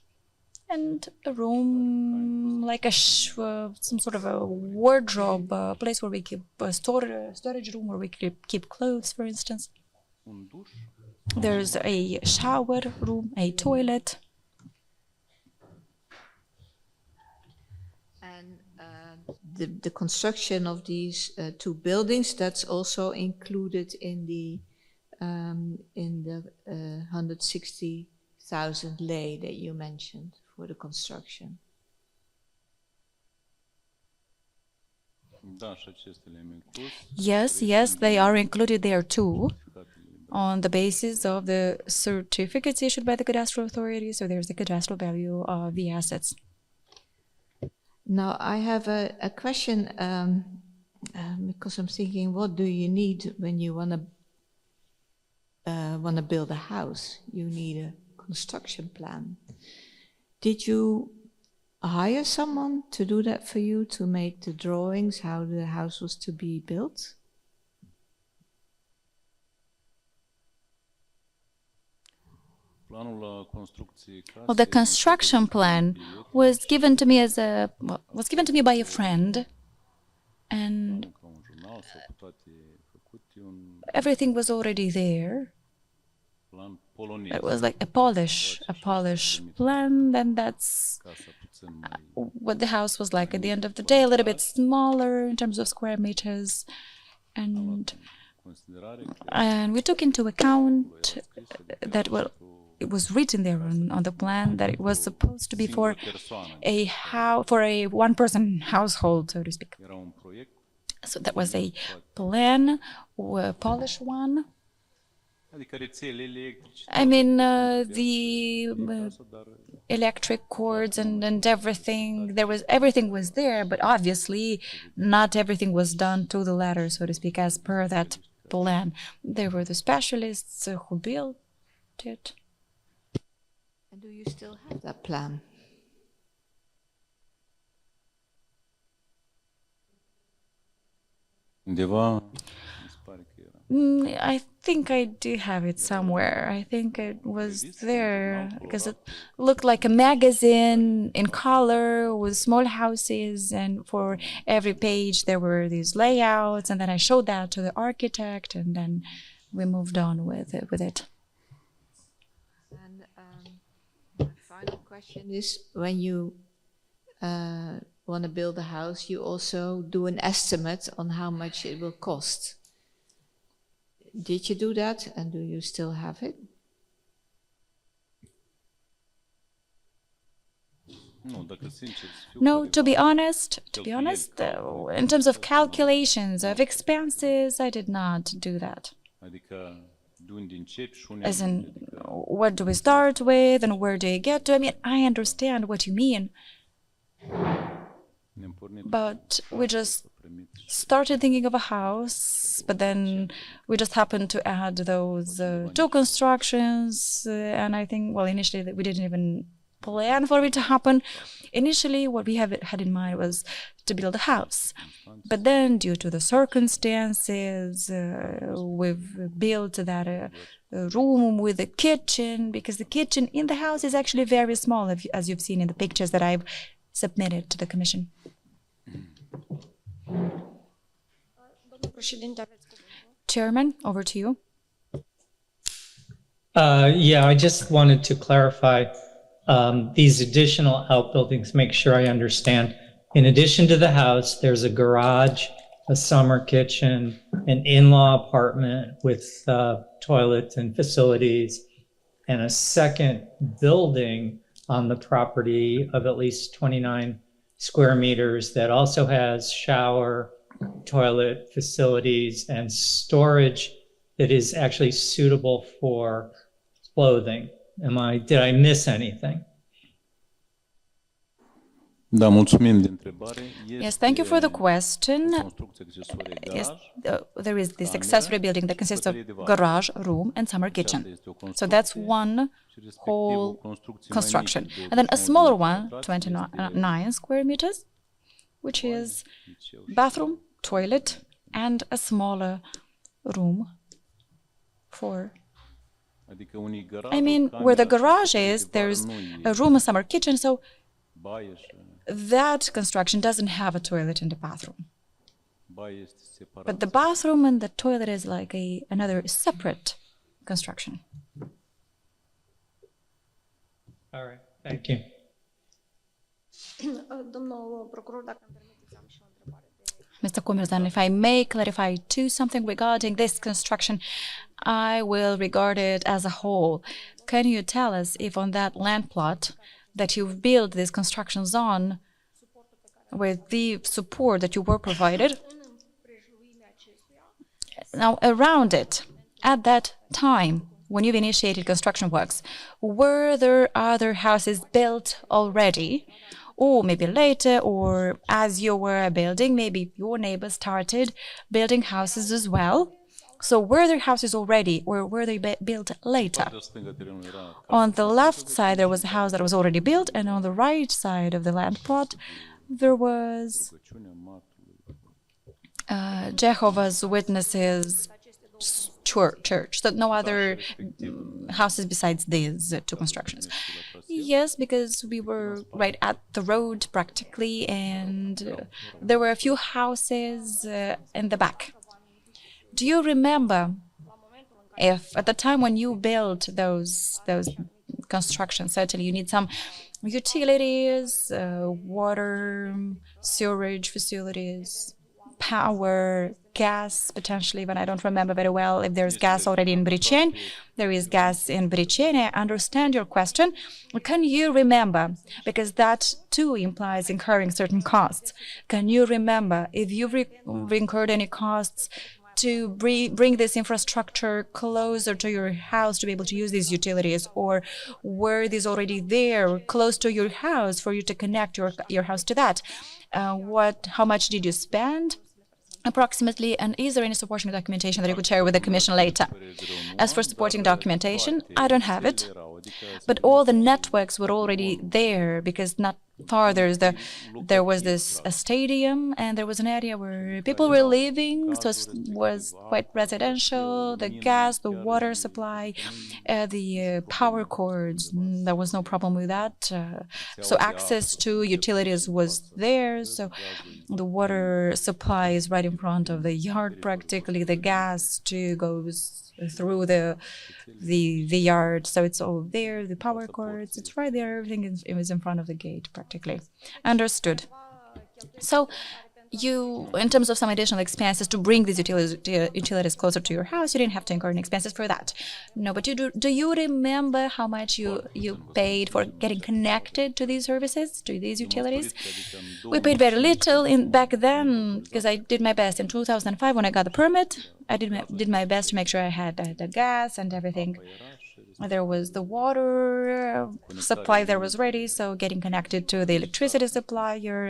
and a room, like some sort of a wardrobe, place where we keep a storage room where we keep clothes, for instance. There's a shower room, a toilet. And the construction of these two buildings, that's also included in the 160,000 lei that you mentioned for the construction. Yes, they are included there too, on the basis of the certificates issued by the cadastral authority. So there's the cadastral value of the assets. Now I have a question because I'm thinking, what do you need when you want to build a house? You need a construction plan. Did you hire someone to do that for you, to make the drawings, how the house was to be built? Well, the construction plan was given to me by a friend, and everything was already there. It was like a Polish plan, and that's what the house was like at the end of the day, a little bit smaller in terms of square meters, and we took into account that, well, it was written there on the plan that it was supposed to be for a one-person household, so to speak. So that was a plan, a Polish one. I mean, the electric cords and everything, everything was there, but obviously not everything was done to the letter, so to speak, as per that plan. There were the specialists who built it. And do you still have that plan? I think I do have it somewhere. I think it was there because it looked like a magazine in color with small houses, and for every page there were these layouts, and then I showed that to the architect, and then we moved on with it. And my final question is, when you want to build a house, you also do an estimate on how much it will cost. Did you do that, and do you still have it? No, to be honest, in terms of calculations of expenses, I did not do that. As in, what do we start with and where do you get to? I mean, I understand what you mean, but we just started thinking of a house, but then we just happened to add those two constructions, and I think, well, initially we didn't even plan for it to happen. Initially, what we had in mind was to build a house, but then due to the circumstances, we've built that room with a kitchen, because the kitchen in the house is actually very small, as you've seen in the pictures that I've submitted to the Commission. Chairman, over to you. Yeah, I just wanted to clarify these additional outbuildings, make sure I understand. In addition to the house, there's a garage, a summer kitchen, an in-law apartment with toilets and facilities, and a second building on the property of at least 29 square meters that also has shower, toilet facilities, and storage that is actually suitable for clothing. Did I miss anything? Yes, thank you for the question. Yes, there is this accessory building that consists of garage, room, and summer kitchen. So that's one whole construction. And then a smaller one, 29 square meters, which is bathroom, toilet, and a smaller room for... I mean, where the garage is, there's a room, a summer kitchen, so that construction doesn't have a toilet and a bathroom. But the bathroom and the toilet is like another separate construction. All right, thank you. Mr. Comerzan, if I may clarify too something regarding this construction, I will regard it as a whole. Can you tell us if on that land plot that you've built these constructions on, with the support that you were provided, now around it, at that time, when you've initiated construction works, were there other houses built already? Or maybe later, or as you were building, maybe your neighbors started building houses as well? So were there houses already, or were they built later? On the left side, there was a house that was already built, and on the right side of the land plot, there was Jehovah's Witnesses church, so no other houses besides these two constructions. Yes, because we were right at the road practically, and there were a few houses in the back. Do you remember if at the time when you built those constructions, certainly you need some utilities, water, sewerage facilities, power, gas, potentially, but I don't remember very well if there's gas already in Briceni. There is gas in Briceni. I understand your question. Can you remember, because that too implies incurring certain costs, can you remember if you've incurred any costs to bring this infrastructure closer to your house to be able to use these utilities, or were these already there close to your house for you to connect your house to that? How much did you spend approximately, and is there any supporting documentation that you could share with the Commission later? As for supporting documentation, I don't have it, but all the networks were already there, because not farther there was a stadium, and there was an area where people were living, so it was quite residential. The gas, the water supply, the power cords, there was no problem with that. So access to utilities was there, so the water supply is right in front of the yard practically. The gas too goes through the yard, so it's all there. The power cords, it's right there. Everything is in front of the gate practically. Understood. So in terms of some additional expenses to bring these utilities closer to your house, you didn't have to incur any expenses for that. No, but do you remember how much you paid for getting connected to these services, to these utilities? We paid very little back then, because I did my best. In 2005, when I got the permit, I did my best to make sure I had the gas and everything. There was the water supply that was ready, so getting connected to the electricity supplier.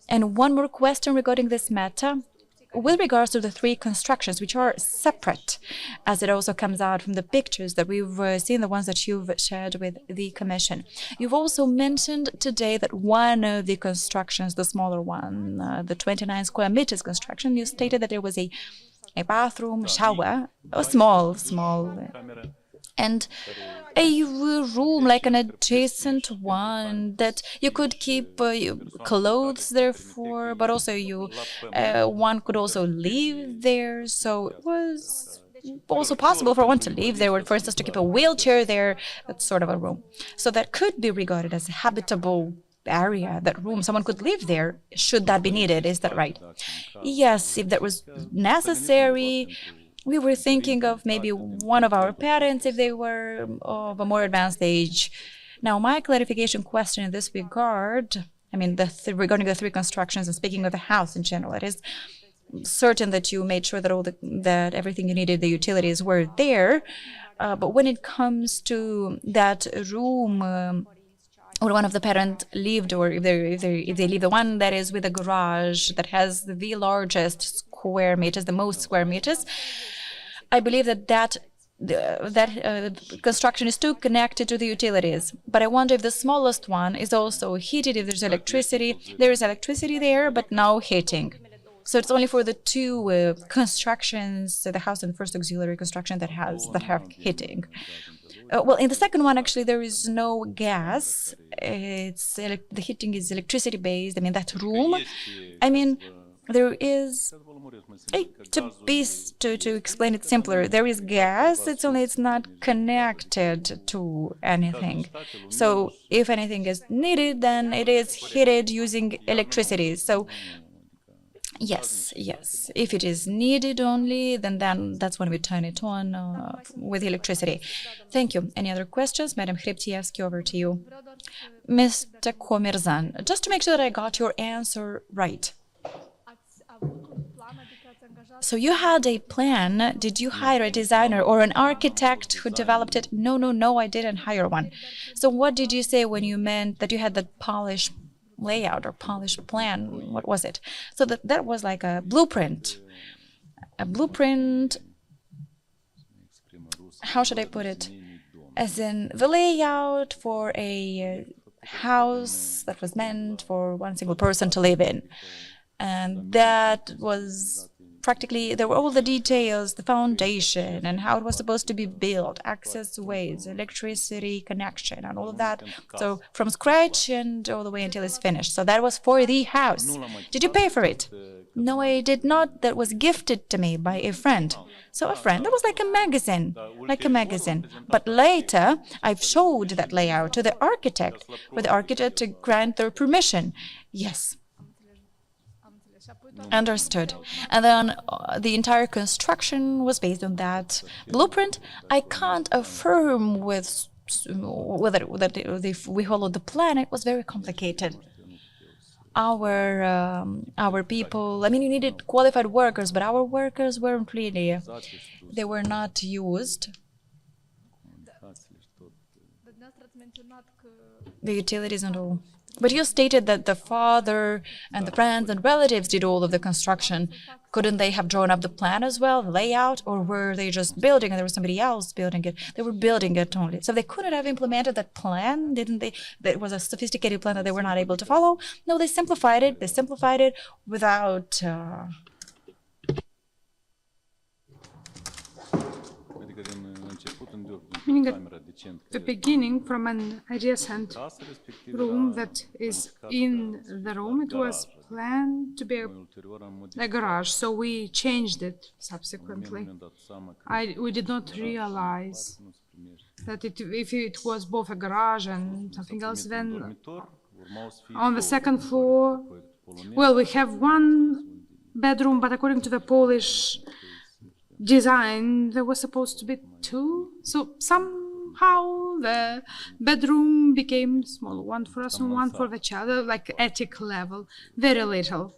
And one more question regarding this matter. With regards to the 3 constructions, which are separate, as it also comes out from the pictures that we've seen, the ones that you've shared with the Commission. You've also mentioned today that one of the constructions, the smaller one, the 29 square meters construction, you stated that there was a bathroom, shower, a small, and a room like an adjacent one that you could keep clothes there for, but also one could also live there. So it was also possible for one to live there, or for instance to keep a wheelchair there. That's sort of a room. So that could be regarded as a habitable area, that room. Someone could live there should that be needed. Is that right? Yes, if that was necessary. We were thinking of maybe one of our parents if they were of a more advanced age. Now, my clarification question in this regard, I mean, regarding the 3 constructions and speaking of the house in general, it is certain that you made sure that that everything you needed, the utilities were there. But when it comes to that room where one of the parents lived, or if they leave the one that is with a garage that has the largest square meters, the most square meters, I believe that construction is too connected to the utilities. But I wonder if the smallest one is also heated, if there's electricity. There is electricity there, but no heating. So it's only for the 2 constructions, the house and first auxiliary construction that have heating. Well, in the second one, actually, there is no gas. The heating is electricity based. I mean, that room. I mean, there is, to explain it simpler, there is gas. It's not connected to anything. So if anything is needed, then it is heated using electricity. So yes. If it is needed only, then that's when we turn it on with electricity. Thank you. Any other questions? Madam Hriptievsky, over to you. Mr. Comerzan, just to make sure that I got your answer right. So you had a plan. Did you hire a designer or an architect who developed it? No, I didn't hire one. So what did you say when you meant that you had the polished layout or polished plan? What was it? So that was like a blueprint. A blueprint, how should I put it? As in the layout for a house that was meant for one single person to live in. And that was practically, there were all the details, the foundation, and how it was supposed to be built, access ways, electricity connection, and all of that. So from scratch and all the way until it's finished. So that was for the house. Did you pay for it? No, I did not. That was gifted to me by a friend. So a friend, that was like a magazine. But later, I've showed that layout to the architect, for the architect to grant their permission. Yes. Understood. And then the entire construction was based on that blueprint. I can't affirm that if we followed the plan, it was very complicated. Our people, I mean, you needed qualified workers, but our workers weren't really, they were not used. The utilities and all. But you stated that the father and the friends and relatives did all of the construction. Couldn't they have drawn up the plan as well, the layout, or were they just building and there was somebody else building it? They were building it only. So they couldn't have implemented that plan, didn't they? That was a sophisticated plan that they were not able to follow. No, they simplified it. They simplified it without... Meaning at the beginning, from an adjacent room that is in the room, it was planned to be a garage, so we changed it subsequently. We did not realize that if it was both a garage and something else, then on the second floor Well, we have one bedroom, but according to the Polish design, there was supposed to be two. So somehow the bedroom became small, one for us and one for the child, like attic level, very little.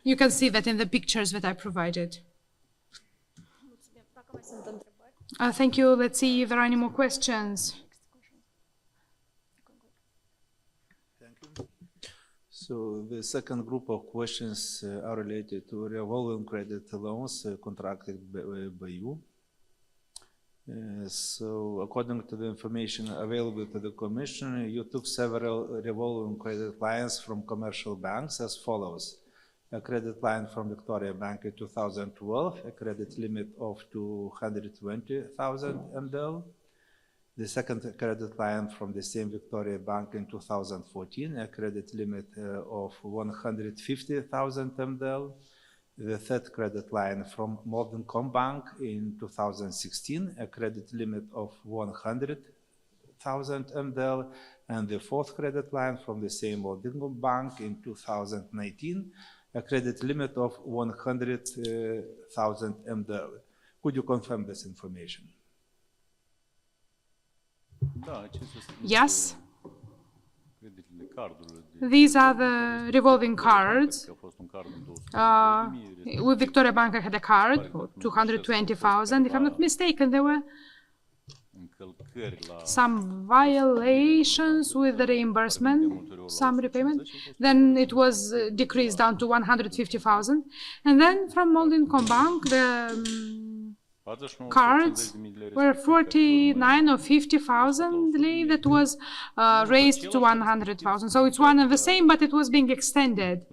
You can see that in the pictures that I provided. Thank you. Let's see if there are any more questions. Thank you. So the second group of questions are related to revolving credit loans contracted by you. So according to the information available to the Commission, you took several revolving credit lines from commercial banks as follows. A credit line from Victoria Bank in 2012, a credit limit of 220,000 MDL. The second credit line from the same Victoria Bank in 2014, a credit limit of 150,000 MDL. The third credit line from Moldencom Bank in 2016, a credit limit of 100,000 MDL. And the fourth credit line from the same Moldencom Bank in 2019, a credit limit of 100,000 MDL. Could you confirm this information? Yes. These are the revolving cards. With Victoria Bank, I had a card for 220,000. If I'm not mistaken, there were some violations with the reimbursement, some repayment. Then it was decreased down to 150,000. And then from Moldencom Bank, the cards were 49 or 50,000 lei that was raised to 100,000. So it's one and the same, but it was being extended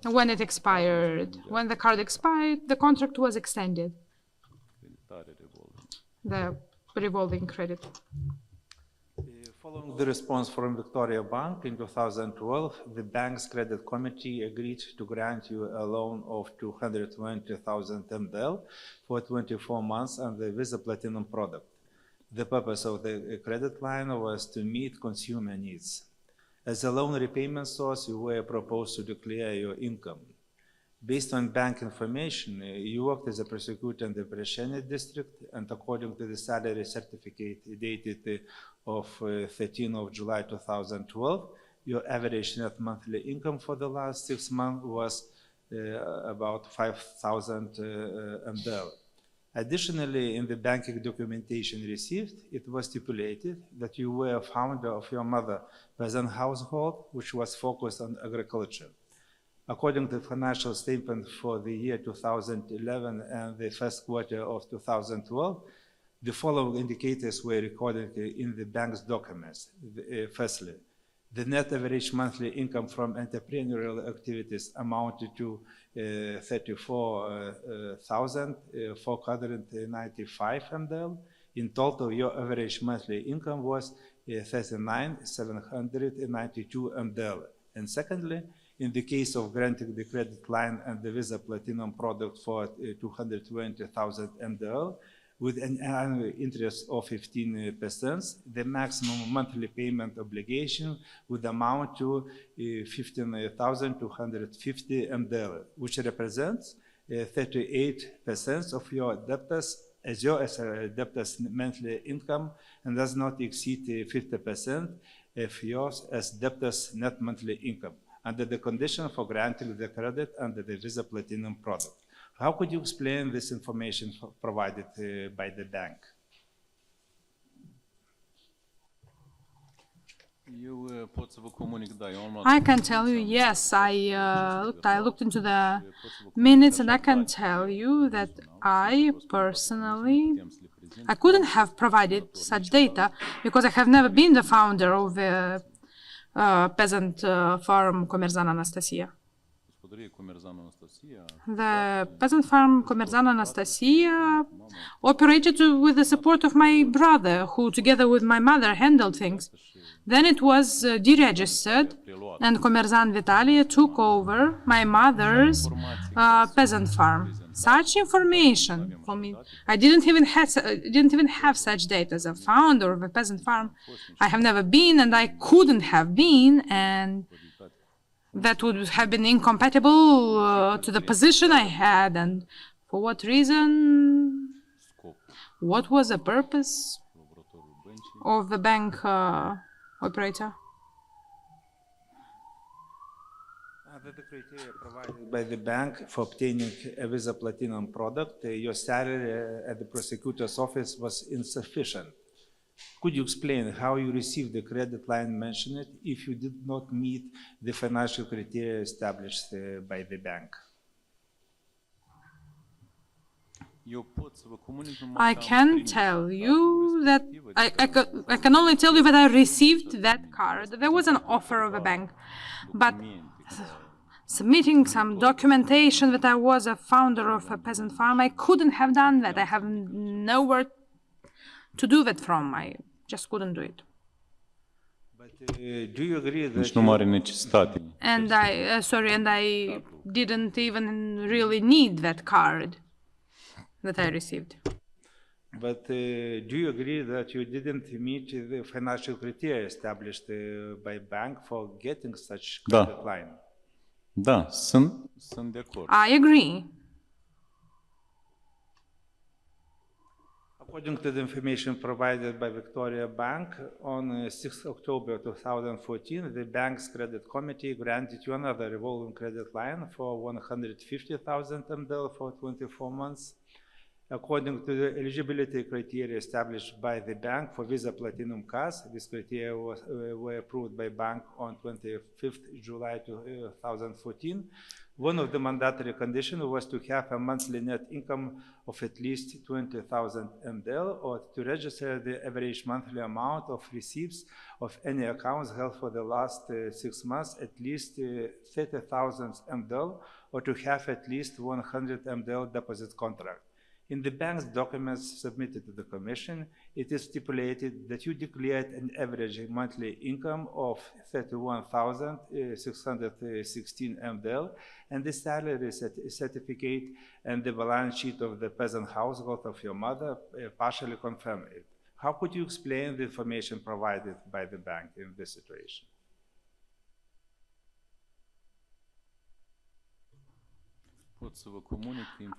when it expired. When the card expired, the contract was extended. The revolving credit. Following the response from Victoria Bank in 2012, the bank's credit committee agreed to grant you a loan of 220,000 MDL for 24 months on the Visa Platinum product. The purpose of the credit line was to meet consumer needs. As a loan repayment source, you were proposed to declare your income. Based on bank information, you worked as a prosecutor in the Brezhnev district, and according to the salary certificate dated of 13th of July 2012, your average net monthly income for the last 6 months was about 5,000 MDL. Additionally, in the banking documentation received, it was stipulated that you were a founder of your mother peasant household, which was focused on agriculture. According to the financial statement for the year 2011 and the first quarter of 2012, the following indicators were recorded in the bank's documents. Firstly, the net average monthly income from entrepreneurial activities amounted to 34,495 MDL. In total, your average monthly income was 39,792 MDL. And secondly, in the case of granting the credit line and the Visa Platinum product for 220,000 MDL, with an annual interest of 15%, the maximum monthly payment obligation would amount to 15,250 MDL, which represents 38% of your debtors as your debtors' monthly income and does not exceed 50% of yours as debtors' net monthly income, under the condition for granting the credit under the Visa Platinum product. How could you explain this information provided by the bank? I can tell you, yes, I looked into the minutes and I can tell you that I personally, I couldn't have provided such data because I have never been the founder of the peasant farm Comerzan Anastasia. The peasant farm Comerzan Anastasia operated with the support of my brother, who together with my mother handled things. Then it was deregistered, and Comerzan Vitalia took over my mother's peasant farm. Such information for me, I didn't even have such data as a founder of a peasant farm. I have never been, and I couldn't have been, and that would have been incompatible to the position I had, and for what reason? What was the purpose of the bank operator? Under the criteria provided by the bank for obtaining a Visa Platinum product, your salary at the prosecutor's office was insufficient. Could you explain how you received the credit line mentioned if you did not meet the financial criteria established by the bank? I can tell you that I can only tell you that I received that card. There was an offer of a bank, but submitting some documentation that I was a founder of a peasant farm, I couldn't have done that. I have nowhere to do that from. I just couldn't do it. But do you agree that And I didn't even really need that card that I received. But do you agree that you didn't meet the financial criteria established by bank for getting such credit line? Da, sunt de acord. I agree. According to the information provided by Victoria Bank, on 6 October 2014, the bank's credit committee granted you another revolving credit line for 150,000 MDL for 24 months. According to the eligibility criteria established by the bank for Visa Platinum cards, these criteria were approved by bank on 25th July 2014. One of the mandatory conditions was to have a monthly net income of at least 20,000 MDL or to register the average monthly amount of receipts of any accounts held for the last 6 months at least 30,000 MDL or to have at least 100 MDL deposit contract. In the bank's documents submitted to the Commission, it is stipulated that you declared an average monthly income of 31,616 MDL, and the salary certificate and the balance sheet of the peasant household of your mother partially confirm it. How could you explain the information provided by the bank in this situation?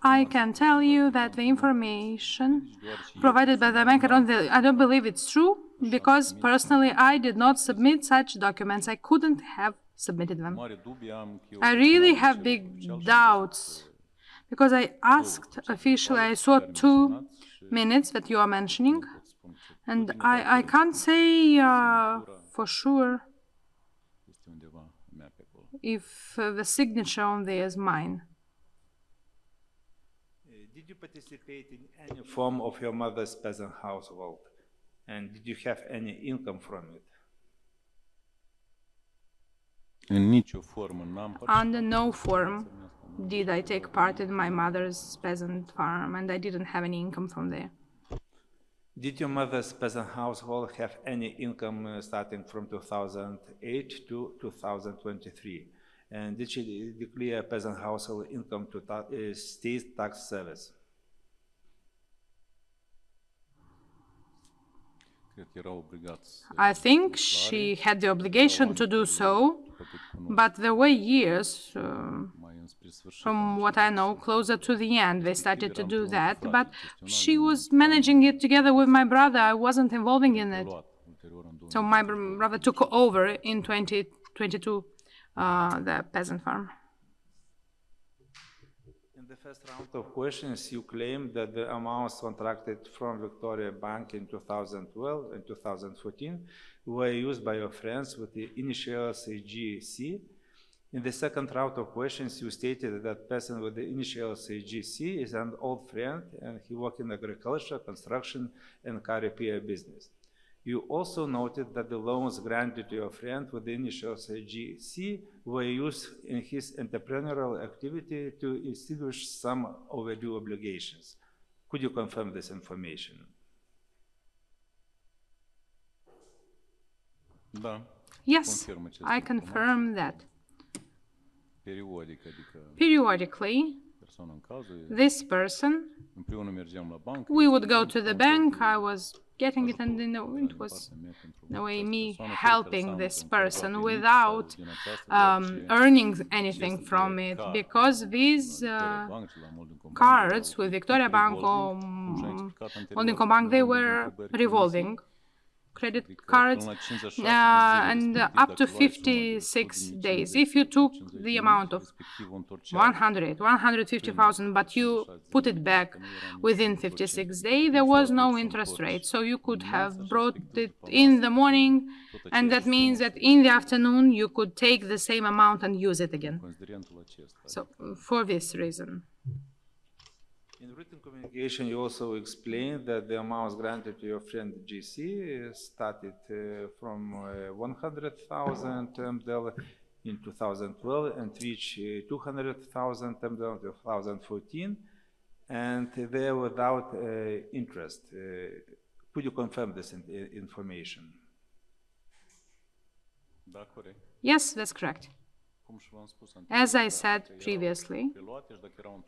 I can tell you that the information provided by the bank, I don't believe it's true, because personally I did not submit such documents. I couldn't have submitted them. I really have big doubts, because I asked officially, I saw 2 minutes that you are mentioning, and I can't say for sure if the signature on there is mine. Did you participate in any form of your mother's peasant household? And did you have any income from it? Under no form did I take part in my mother's peasant farm, and I didn't have any income from there. Did your mother's peasant household have any income starting from 2008 to 2023? And did she declare peasant household income to state tax service? I think she had the obligation to do so, but there were years, from what I know, closer to the end, they started to do that, but she was managing it together with my brother. I wasn't involving in it. So my brother took over in 2022. The peasant farm. In the first round of questions, you claimed that the amounts contracted from Victoria Bank in 2012 and 2014 were used by your friends with the initials GC. In the second round of questions, you stated that person with the initials GC is an old friend and he worked in agriculture, construction, and car repair business. You also noted that the loans granted to your friend with the initials GC were used in his entrepreneurial activity to extinguish some overdue obligations. Could you confirm this information? Yes, I confirm that. Periodically, This person, we would go to the bank, I was getting it, and it was in a way me helping this person without earning anything from it, because these cards with Victoria Bank or Holding Bank, they were revolving credit cards, and up to 56 days. If you took the amount of 150,000, but you put it back within 56 days, there was no interest rate. So you could have brought it in the morning, and that means that in the afternoon you could take the same amount and use it again. So for this reason. In written communication, you also explained that the amounts granted to your friend GC started from 100,000 MDL in 2012 and reached 200,000 MDL in 2014, and they were without interest. Could you confirm this information? Yes, that's correct. As I said previously,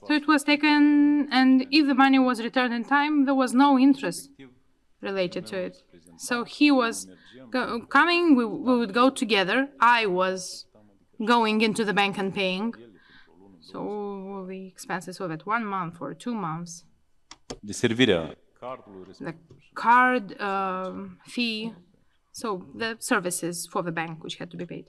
so it was taken, and if the money was returned in time, there was no interest related to it. So he was coming, we would go together. I was going into the bank and paying. So the expenses were at 1 month or 2 months. The card fee, so the services for the bank which had to be paid.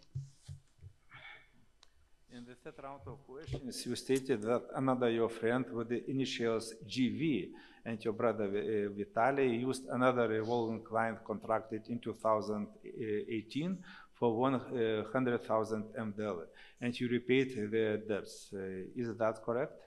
In the third round of questions, you stated that another your friend with the initials GV and your brother Vitaly used another revolving client contracted in 2018 for 100,000 MDL, and you repaid the debts. Is that correct?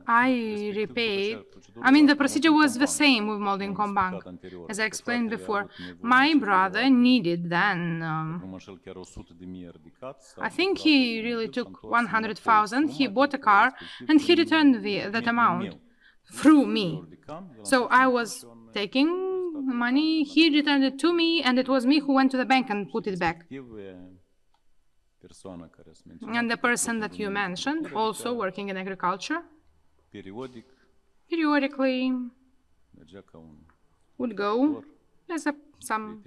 I repaid. I mean, the procedure was the same with Molding Bank. As I explained before, my brother needed then, I think he really took 100,000, he bought a car, and he returned that amount through me. So I was taking money, he returned it to me, and it was me who went to the bank and put it back. And the person that you mentioned, also working in agriculture, periodically would go as some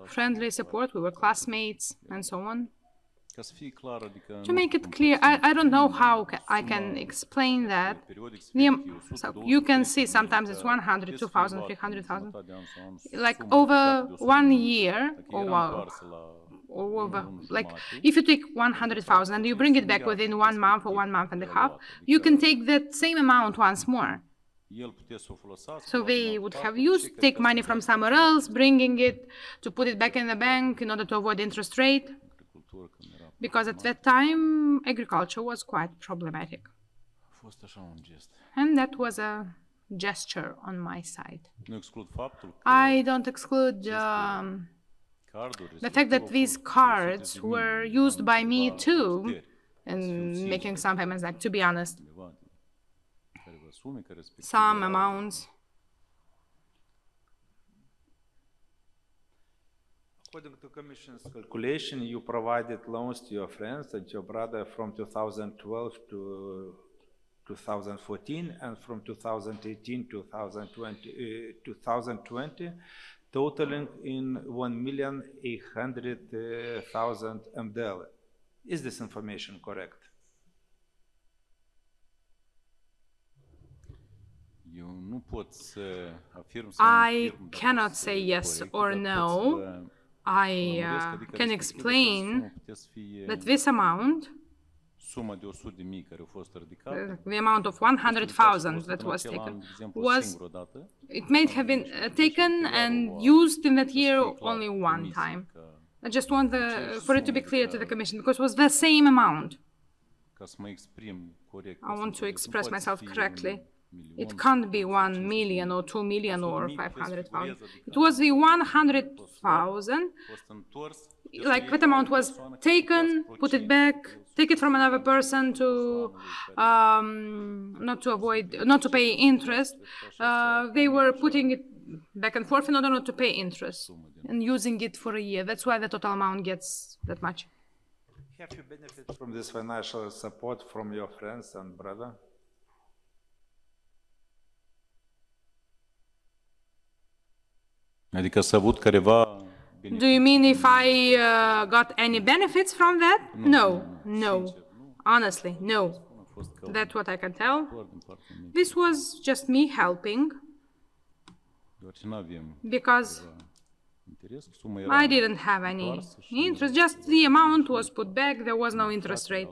friendly support. We were classmates and so on. To make it clear, I don't know how I can explain that. So you can see sometimes it's 100, 2,000, 300,000. Like over 1 year, or over, like if you take 100,000 and you bring it back within 1 month or 1 month and a half, you can take that same amount once more. So they would have used, take money from somewhere else, bringing it to put it back in the bank in order to avoid interest rate, because at that time agriculture was quite problematic. And that was a gesture on my side. I don't exclude the fact that these cards were used by me too, in making some payments, like, to be honest, some amounts. According to Commission's calculation, you provided loans to your friends and your brother from 2012 to 2014 and from 2018 to 2020, totaling in 1,800,000 MDL. Is this information correct? I cannot say yes or no. I can explain that this amount, the amount of 100,000 that was taken, it may have been taken and used in that year only one time. I just want for it to be clear to the Commission, because it was the same amount. I want to express myself correctly. It can't be 1 million or 2 million or 500,000. It was the 100,000. Like that amount was taken, put it back, take it from another person to not to pay interest. They were putting it back and forth in order not to pay interest and using it for a year. That's why the total amount gets that much. Have you benefited from this financial support from your friends and brother? Adică s-a avut careva Do you mean if I got any benefits from that? No, no. Honestly, no. That's what I can tell. This was just me helping because I didn't have any interest. Just the amount was put back. There was no interest rate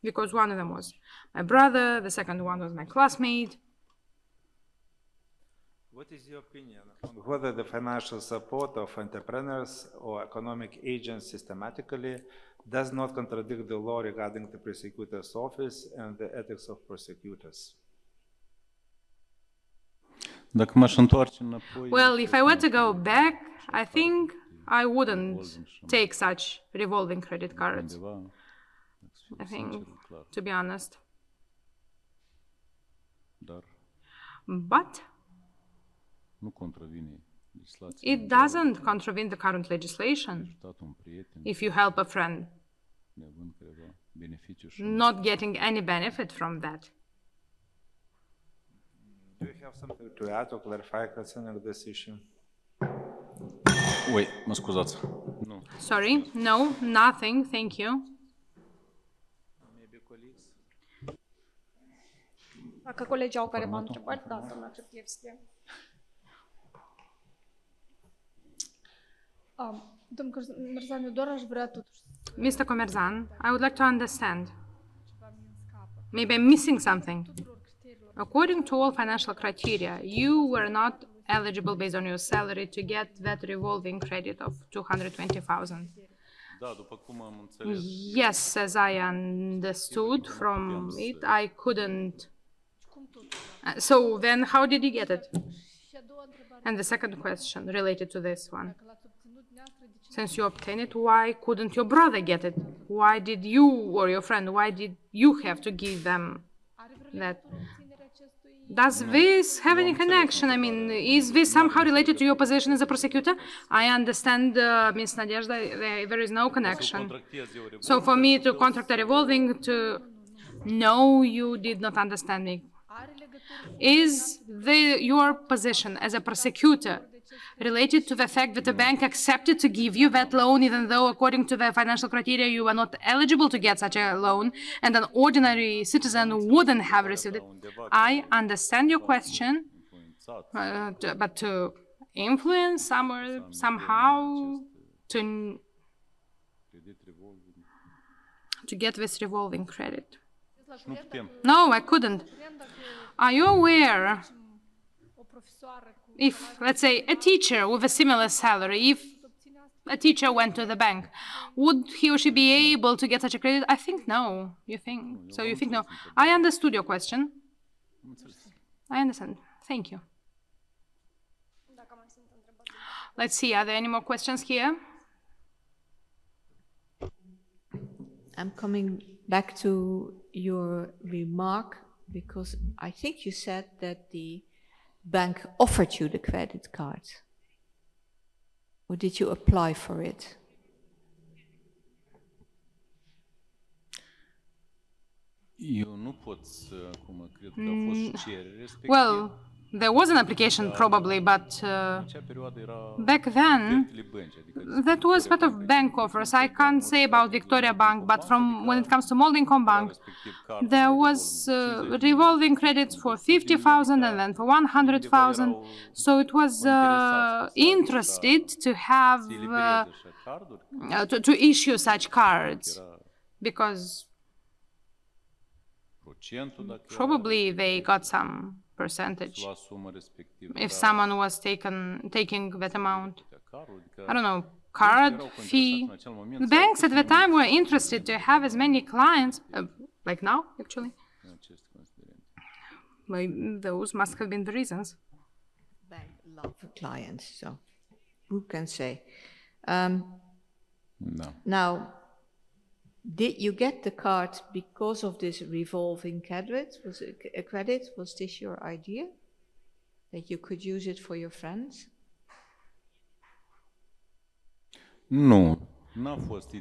because one of them was my brother, the second one was my classmate. What is your opinion on whether the financial support of entrepreneurs or economic agents systematically does not contradict the law regarding the prosecutor's office and the ethics of prosecutors? Well, if I were to go back, I think I wouldn't take such revolving credit cards. I think, to be honest. But it doesn't contravene the current legislation if you help a friend, not getting any benefit from that. Do you have something to add or clarify concerning this issue? Oi, mă scuzați. Nu. Sorry, no, nothing, thank you. Maybe colleagues? Dacă colegii au careva întrebări, da, doamna Certievskie. Domnul Comerzan, eu doar aș vrea totuși. Mr. Comerzan, I would like to understand. Maybe I'm missing something. According to all financial criteria, you were not eligible based on your salary to get that revolving credit of 220,000. Yes, as I understood from it, I couldn't. So then how did you get it? And the second question related to this one. Since you obtained it, why couldn't your brother get it? Why did you or your friend, why did you have to give them that? Does this have any connection? I mean, is this somehow related to your position as a prosecutor? I understand, Ms. Nadezhda, there is no connection. So for me to contract a revolving to... No, you did not understand me. Is your position as a prosecutor related to the fact that the bank accepted to give you that loan even though according to the financial criteria you were not eligible to get such a loan and an ordinary citizen wouldn't have received it? I understand your question, but to influence somewhere, somehow to get this revolving credit. No, I couldn't. Are you aware if, let's say, a teacher with a similar salary, if a teacher went to the bank, would he or she be able to get such a credit? I think no. You think? So you think no. I understood your question. I understand. Thank you. Let's see, are there any more questions here? I'm coming back to your remark because I think you said that the bank offered you the credit card. Or did you apply for it? Well, there was an application probably, but back then, that was part of bank offers. I can't say about Victoria Bank, but from when it comes to Moldinkom Bank, there was revolving credits for 50,000 and then for 100,000. So it was interested to have, to issue such cards because probably they got some percentage if someone was taking that amount. I don't know, card fee. The banks at the time were interested to have as many clients, like now, actually. Well, those must have been the reasons. Bank love clients, so who can say? No. Now, did you get the card because of this revolving credit? Was it a credit? Was this your idea? that you could use it for your friends? Nu.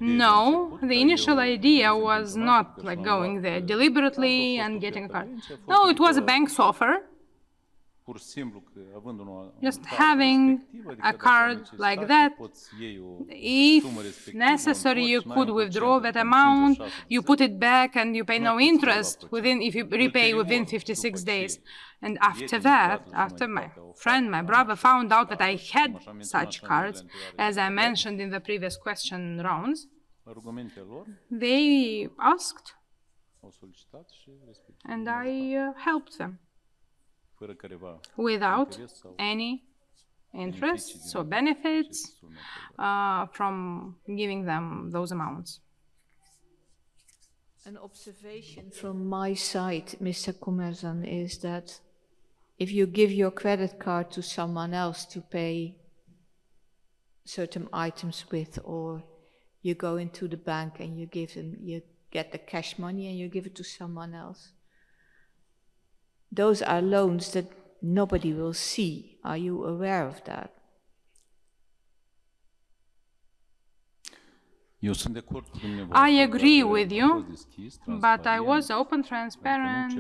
No, the initial idea was not like going there deliberately and getting a card. No, it was a bank's offer. Just having a card like that, if necessary, you could withdraw that amount, you put it back and you pay no interest if you repay within 56 days. And after that, after my friend, my brother found out that I had such cards, as I mentioned in the previous question rounds, they asked and I helped them without any interests or benefits from giving them those amounts. An observation from my side, Mr. Comerzan, is that if you give your credit card to someone else to pay certain items with, or you go into the bank and you get the cash money and you give it to someone else, those are loans that nobody will see. Are you aware of that? I agree with you, but I was open, transparent.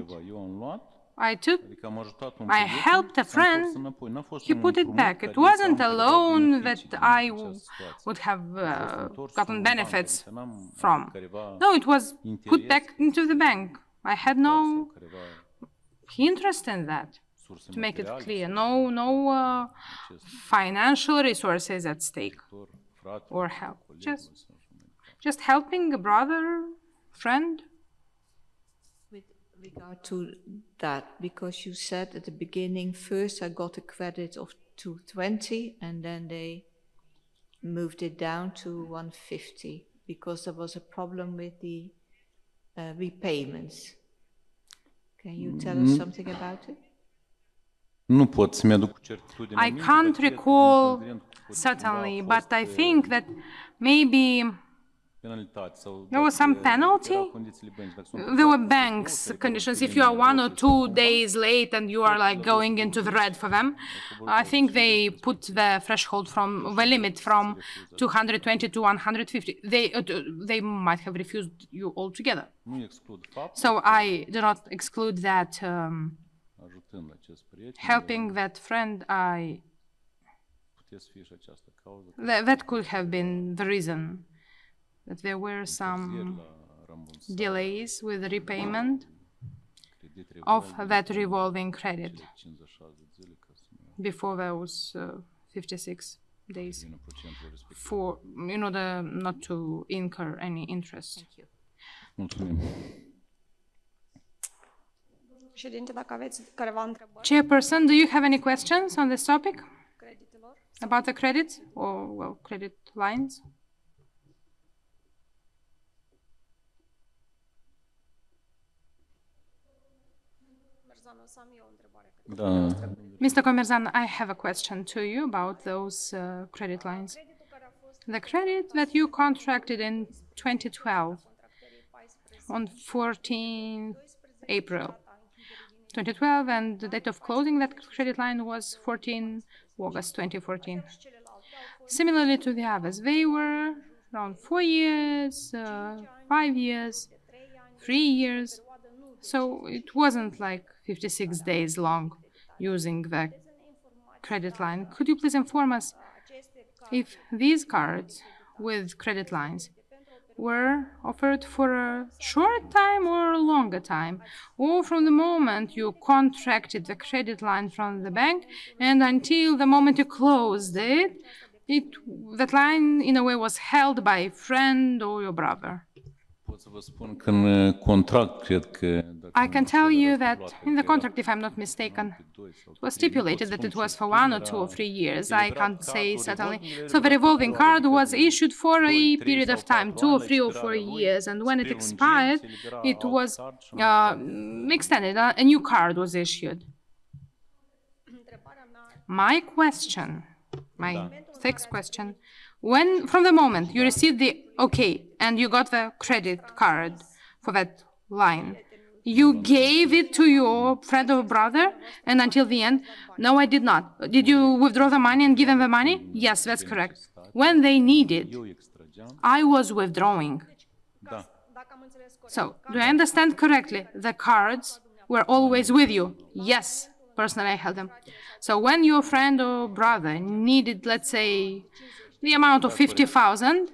I helped a friend, he put it back. It wasn't a loan that I would have gotten benefits from. No, it was put back into the bank. I had no interest in that, to make it clear. No financial resources at stake or help. Just helping a brother, friend. With regard to that, because you said at the beginning, first I got a credit of 220 and then they moved it down to 150 because there was a problem with the repayments. Can you tell us something about it? I can't recall certainly, but I think that maybe there was some penalty. There were bank's conditions. If you are 1 or 2 days late and you are like going into the red for them, I think they put the threshold the limit from 220 to 150. They might have refused you altogether. So I do not exclude that. Helping that friend, that could have been the reason that there were some delays with the repayment of that revolving credit before those 56 days in order not to incur any interest. Chairperson, do you have any questions on this topic about the credits or credit lines? Mr. Comerzan, I have a question to you about those credit lines. The credit that you contracted in 2012 on 14th April 2012, and the date of closing that credit line was 14 August 2014. Similarly to the others, they were around 4 years, 5 years, 3 years. So it wasn't like 56 days long using the credit line. Could you please inform us if these cards with credit lines were offered for a short time or a longer time, or from the moment you contracted the credit line from the bank and until the moment you closed it, that line in a way was held by a friend or your brother? I can tell you that in the contract, if I'm not mistaken, it was stipulated that it was for 1 or 2 or 3 years. I can't say certainly. So the revolving card was issued for a period of time, 2 or 3 or 4 years, and when it expired, it was extended. A new card was issued. My question, my sixth question, when from the moment you received the okay and you got the credit card for that line, You gave it to your friend or brother, and until the end? No, I did not. Did you withdraw the money and give them the money? Yes, that's correct. When they needed, I was withdrawing. So, do I understand correctly? The cards were always with you? Yes, personally I held them. So when your friend or brother needed, let's say, the amount of 50,000,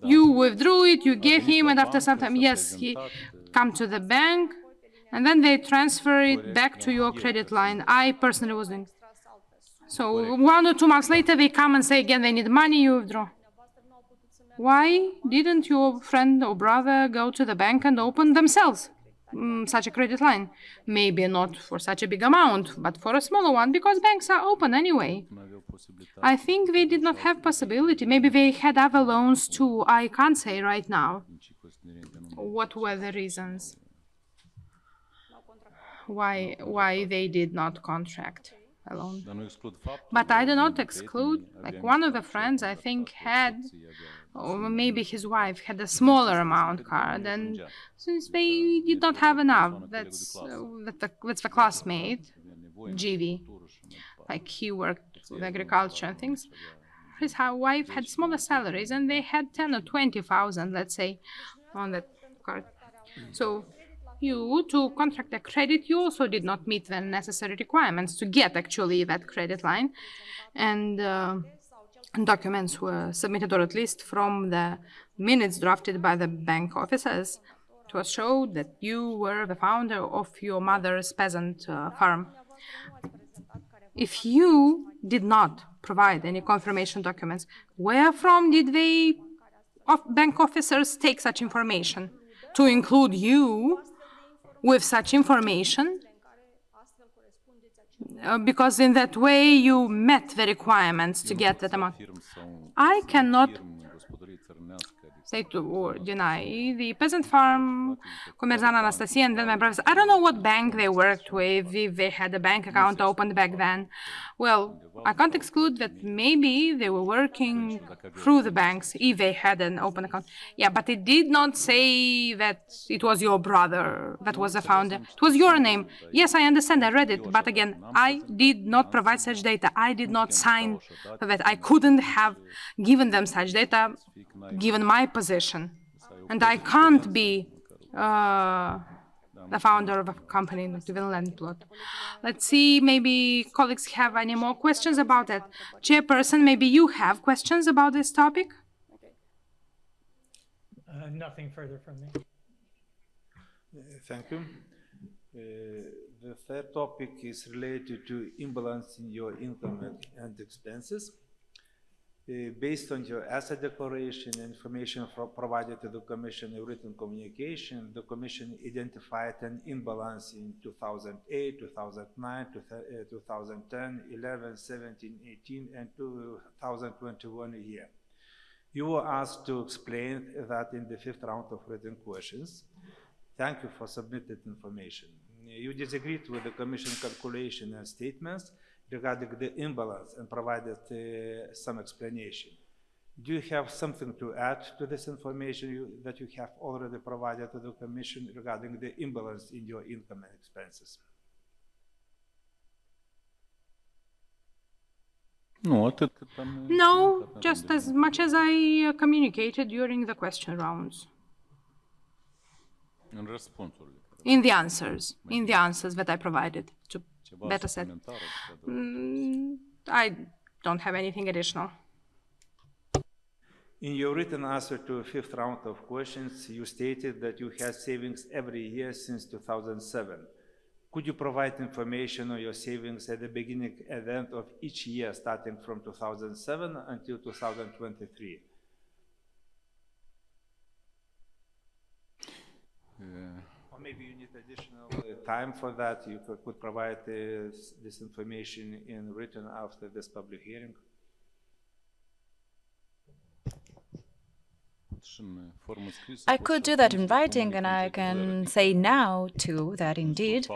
you withdrew it, you gave him, and after some time, yes, he come to the bank, and then they transfer it back to your credit line. I personally was doing. So 1 or 2 months later, they come and say again they need money, you withdraw. Why didn't your friend or brother go to the bank and open themselves such a credit line? Maybe not for such a big amount, but for a smaller one, because banks are open anyway. I think they did not have possibility. Maybe they had other loans too. I can't say right now. What were the reasons why they did not contract a loan? But I do not exclude, like one of the friends I think had, or maybe his wife had a smaller amount card, and since they did not have enough, that's the classmate, GV, like he worked with agriculture and things. His wife had smaller salaries, and they had 10 or 20,000, let's say, on that card. So you, to contract a credit, you also did not meet the necessary requirements to get actually that credit line. And documents were submitted, or at least from the minutes drafted by the bank officers, it was showed that you were the founder of your mother's peasant farm. If you did not provide any confirmation documents, where from did they bank officers take such information to include you with such information? Because in that way you met the requirements to get that amount. I cannot say to or deny the peasant farm, Comerzan, Anastasia, and then my brothers. I don't know what bank they worked with, if they had a bank account opened back then. Well, I can't exclude that maybe they were working through the banks if they had an open account. Yeah, but it did not say that it was your brother that was the founder. It was your name. Yes, I understand, I read it, but again, I did not provide such data. I did not sign for that. I couldn't have given them such data given my position. And I can't be the founder of a company in the land plot. Let's see, maybe colleagues have any more questions about that. Chairperson, maybe you have questions about this topic? Nothing further from me. Thank you. The third topic is related to imbalance in your income and expenses. Based on your asset declaration and information provided to the Commission in written communication, the Commission identified an imbalance in 2008, 2009, 2010, 11, 17, 18, and 2021 year. You were asked to explain that in the 5th round of written questions. Thank you for submitted information. You disagreed with the Commission calculation and statements regarding the imbalance and provided some explanation. Do you have something to add to this information that you have already provided to the Commission regarding the imbalance in your income and expenses? No, just as much as I communicated during the question rounds. In the answers that I provided to better said. I don't have anything additional. In your written answer to a 5th round of questions, you stated that you had savings every year since 2007. Could you provide information on your savings at the beginning and end of each year, starting from 2007 until 2023? Or maybe you need additional time for that. You could provide this information in written after this public hearing. I could do that in writing, and I can say now, too, that indeed,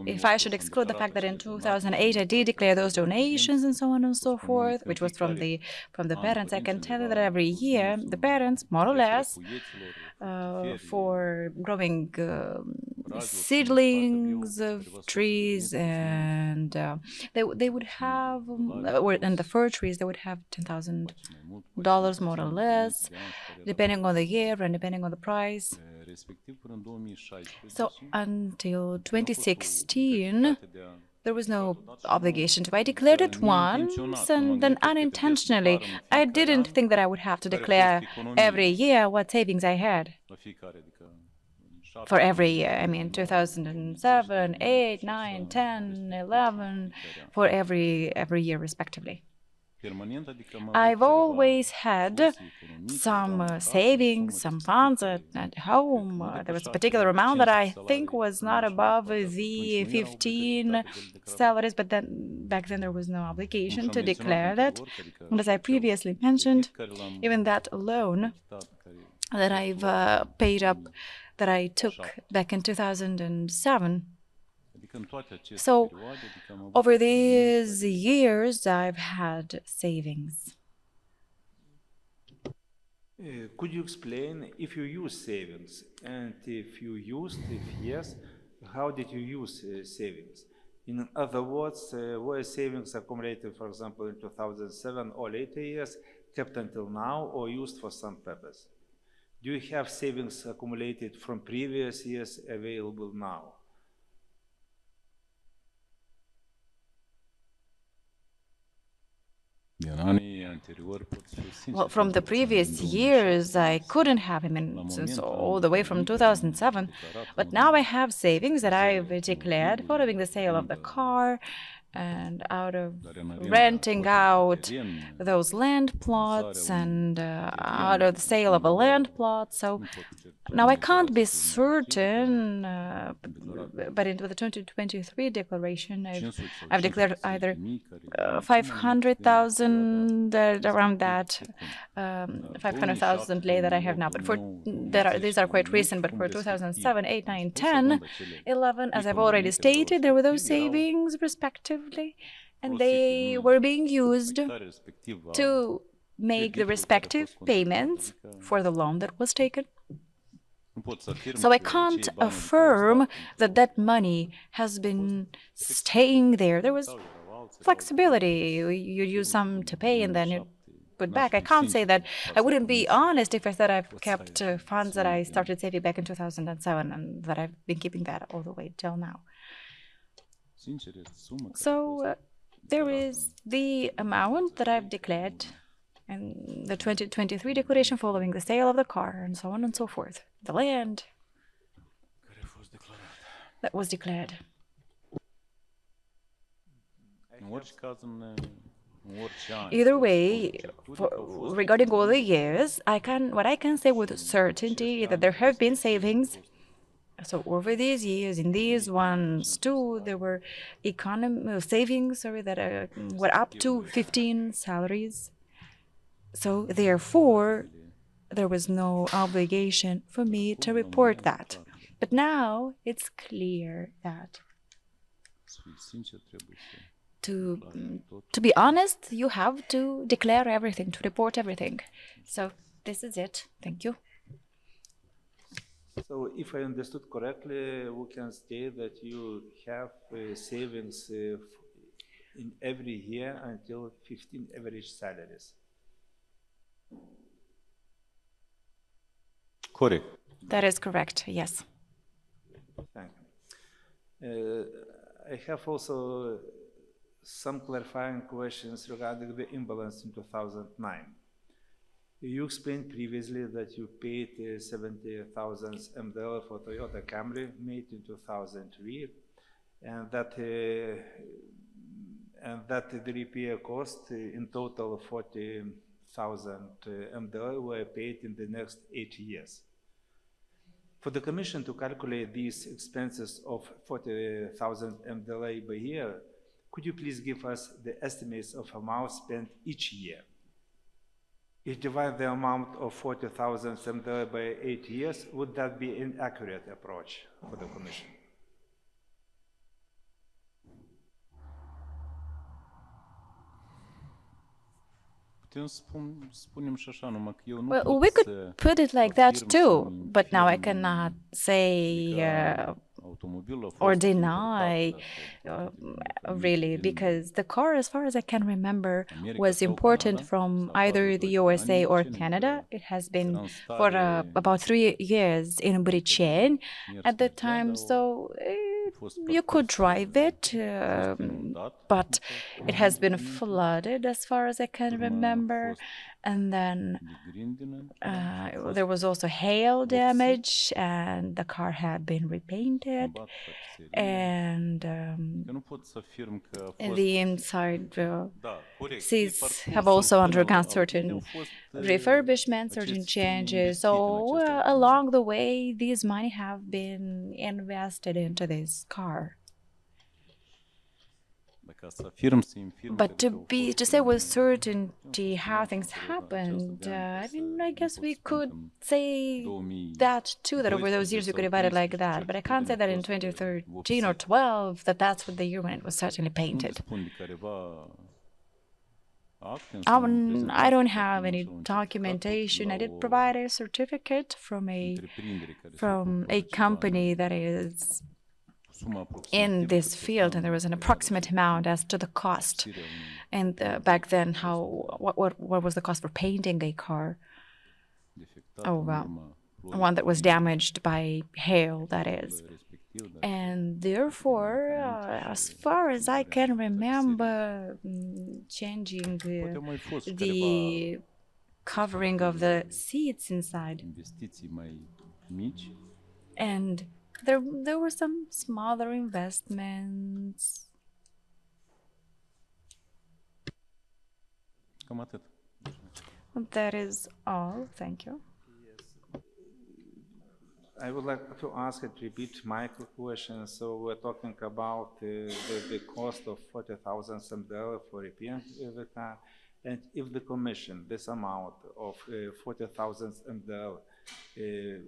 if I should exclude the fact that in 2008 I did declare those donations and so on and so forth, which was from the parents, I can tell you that every year the parents, more or less, for growing seedlings of trees, and they would have, and the fir trees, they would have $10,000 more or less, depending on the year and depending on the price. So until 2016, there was no obligation to. I declared it once, and then unintentionally, I didn't think that I would have to declare every year what savings I had. For every year, I mean 2007, 8, 9, 10, 11, for every year respectively. I've always had some savings, some funds at home. There was a particular amount that I think was not above the 15 salaries, but then back then there was no obligation to declare that. And as I previously mentioned, even that loan that I've paid up, that I took back in 2007. So, over these years, I've had savings. Could you explain if you use savings, and if yes, how did you use savings? In other words, were savings accumulated, for example, in 2007 or later years, kept until now, or used for some purpose? Do you have savings accumulated from previous years available now? Well, from the previous years, I couldn't have, I mean, since all the way from 2007. But now I have savings that I've declared following the sale of the car, and out of renting out those land plots, and out of the sale of a land plot. So now I can't be certain, but into the 2023 declaration, I've declared either 500,000, around that, 500,000 lei that I have now. But these are quite recent, but for 2007, 8, 9, 10, 11, as I've already stated, there were those savings respectively, and they were being used to make the respective payments for the loan that was taken. So I can't affirm that that money has been staying there. There was flexibility. You use some to pay and then you put back. I can't say that. I wouldn't be honest if I said I've kept funds that I started saving back in 2007 and that I've been keeping that all the way till now. So there is the amount that I've declared in the 2023 declaration following the sale of the car and so on and so forth. The land that was declared. Either way, regarding all the years, what I can say with certainty is that there have been savings. So over these years, in these ones too, there were savings that were up to 15 salaries. So therefore, there was no obligation for me to report that. But now it's clear that to be honest, you have to declare everything, to report everything. So this is it. Thank you. So if I understood correctly, we can state that you have savings in every year until 15 average salaries. Correct. That is correct, yes. Thank you. I have also some clarifying questions regarding the imbalance in 2009. You explained previously that you paid 70,000 MDL for Toyota Camry made in 2003, and that the repair cost in total 40,000 MDL were paid in the next 8 years. For the Commission to calculate these expenses of 40,000 MDL per year, could you please give us the estimates of amount spent each year? if divide the amount of 40,000 by 8 years, would that be an accurate approach for the Commission? Well, we could put it like that too, but now I cannot say or deny really, because the car, as far as I can remember, was imported from either the USA or Canada. It has been for about 3 years in Britain at the time, so you could drive it, but it has been flooded as far as I can remember. And then there was also hail damage, and the car had been repainted. And the inside seats have also undergone certain refurbishments, certain changes. So along the way, these money have been invested into this car. But to say with certainty how things happened, I mean, I guess we could say that too, that over those years we could divide it like that. But I can't say that in 2013 or 12 that that's what the year when it was certainly painted. I don't have any documentation. I did provide a certificate from a company that is in this field, and there was an approximate amount as to the cost. And back then, what was the cost for painting a car? Oh, well, one that was damaged by hail, that is. And therefore, as far as I can remember, changing the covering of the seats inside. And there were some smaller investments. That is all. Thank you. I would like to ask and repeat my question. So we're talking about the cost of 40,000 MDL for repairing the car. And if the Commission, this amount of 40,000 MDL,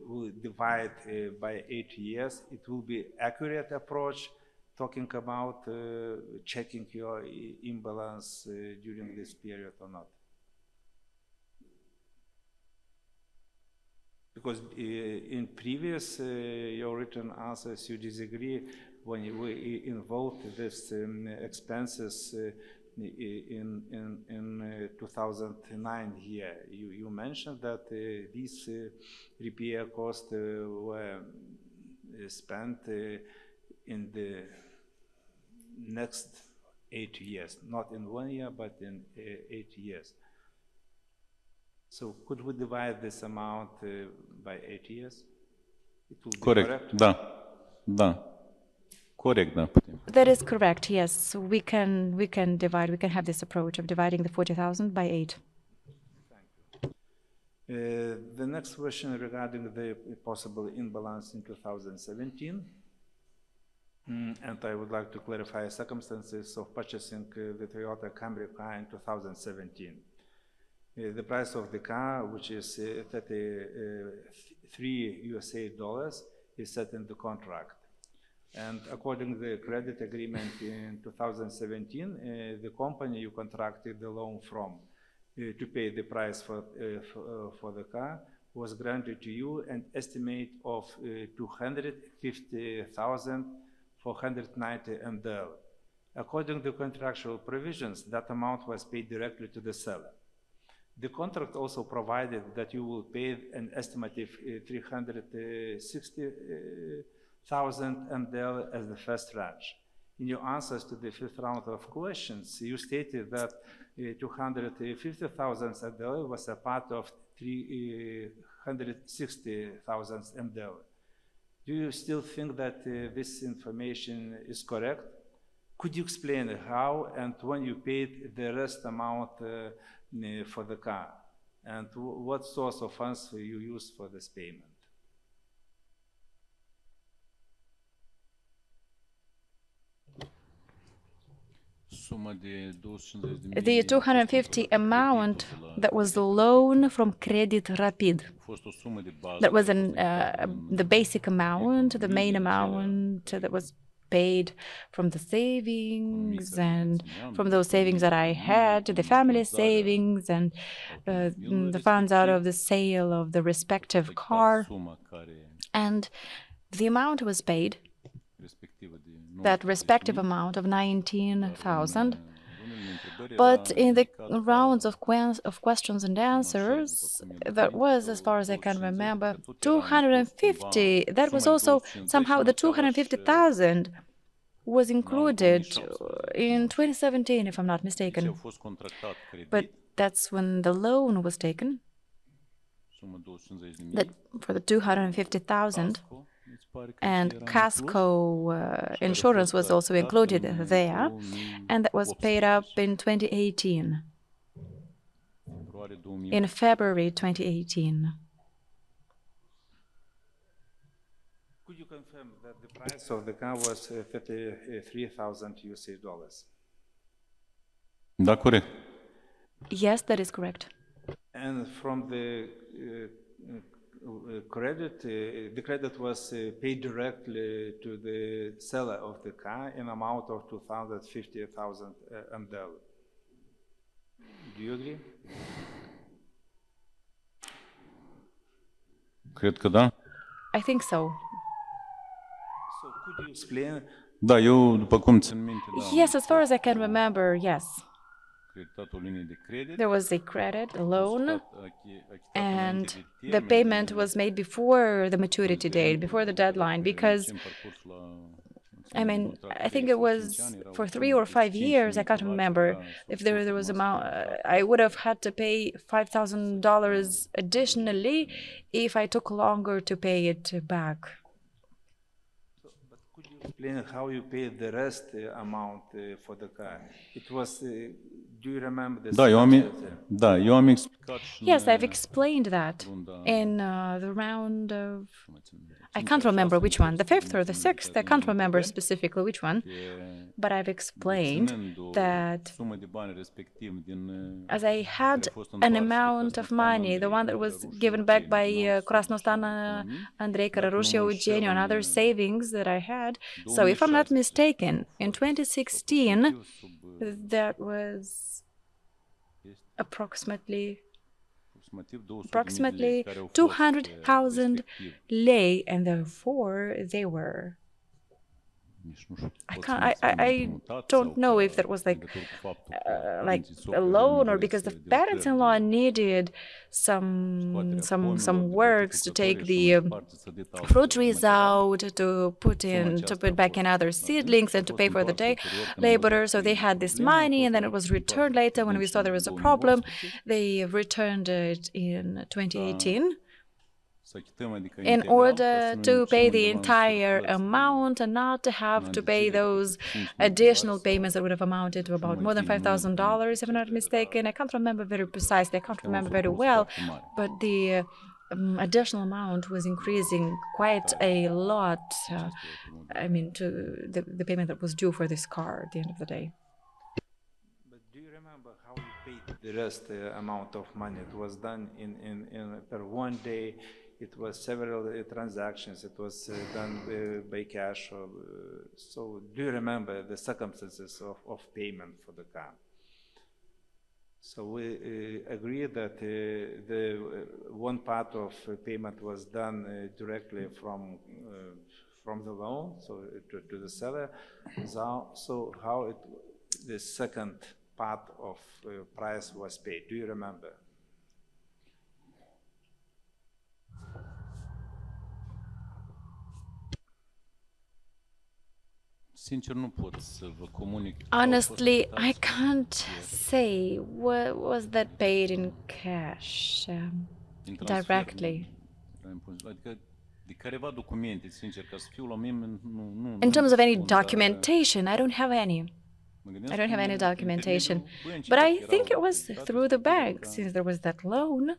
will divide by 8 years, it will be accurate approach, talking about checking your imbalance during this period or not? Because in previous your written answers, you disagree when we involved this expenses in 2009 here. You mentioned that these repair costs were spent in the next 8 years, not in 1 year, but in 8 years. So could we divide this amount by 8 years? It will be correct? That is correct, yes. So we can divide, we can have this approach of dividing the 40,000 by 8. Thank you. The next question regarding the possible imbalance in 2017. And I would like to clarify circumstances of purchasing the Toyota Camry car in 2017. The price of the car, which is $33 USA, is set in the contract. And according to the credit agreement in 2017, the company you contracted the loan from to pay the price for the car was granted to you an estimate of 250,490 MDL. According to contractual provisions, that amount was paid directly to the seller. The contract also provided that you will pay an estimated 360,000 MDL as the first tranche. In your answers to the fifth round of questions, you stated that 250,000 MDL was a part of 360,000 MDL. Do you still think that this information is correct? Could you explain how and when you paid the rest amount for the car, and what source of funds you used for this payment? The 250 amount that was the loan from Credit Rapid. That was the basic amount, the main amount that was paid from the savings and from those savings that I had, the family savings and the funds out of the sale of the respective car. And the amount was paid, that respective amount of 19,000. But in the rounds of questions and answers, that was, as far as I can remember, 250. That was also somehow the 250,000 was included in 2017, if I'm not mistaken. But that's when the loan was taken. That for the 250,000. And Casco insurance was also included there, and that was paid up in 2018, in February 2018. Could you confirm that the price of the car was $33,000? Da, corect. Yes, that is correct. And from the credit, the credit was paid directly to the seller of the car in amount of $250,000 MDL. Do you agree? Cred că da. I think so. So could you explain? Da, eu, după cum țin minte, da. Yes, as far as I can remember, yes. There was a credit, a loan, and the payment was made before the maturity date, before the deadline, because, I mean, I think it was for 3 or 5 years, I can't remember, if there was amount, I would have had to pay $5,000 additionally if I took longer to pay it back. But could you explain how you paid the rest amount for the car? It was, do you remember the eu am explicat. Yes, I've explained that in the round of, I can't remember which one, the 5th or the 6th, I can't remember specifically which one, but I've explained that as I had an amount of money, the one that was given back by Krasnostan, Andrei Kararush, Eugeniu, and other savings that I had. So if I'm not mistaken, in 2016, that was approximately 200,000 lei, and therefore they were. I don't know if that was like a loan or because the parents-in-law needed some works to take the fruit trees out, to put back in other seedlings and to pay for the labor. So they had this money, and then it was returned later when we saw there was a problem. They returned it in 2018. In order to pay the entire amount and not to have to pay those additional payments that would have amounted to about more than $5,000, if I'm not mistaken. I can't remember very precisely, I can't remember very well, but the additional amount was increasing quite a lot, I mean, to the payment that was due for this car at the end of the day. But do you remember how you paid the rest amount of money? It was done in per one day. It was several transactions. It was done by cash. So do you remember the circumstances of payment for the car? So we agree that the one part of payment was done directly from the loan, so to the seller. So how the second part of price was paid? Do you remember? Honestly, I can't say what was that paid in cash directly. In terms of any documentation, I don't have any. I don't have any documentation. But I think it was through the bank, since there was that loan.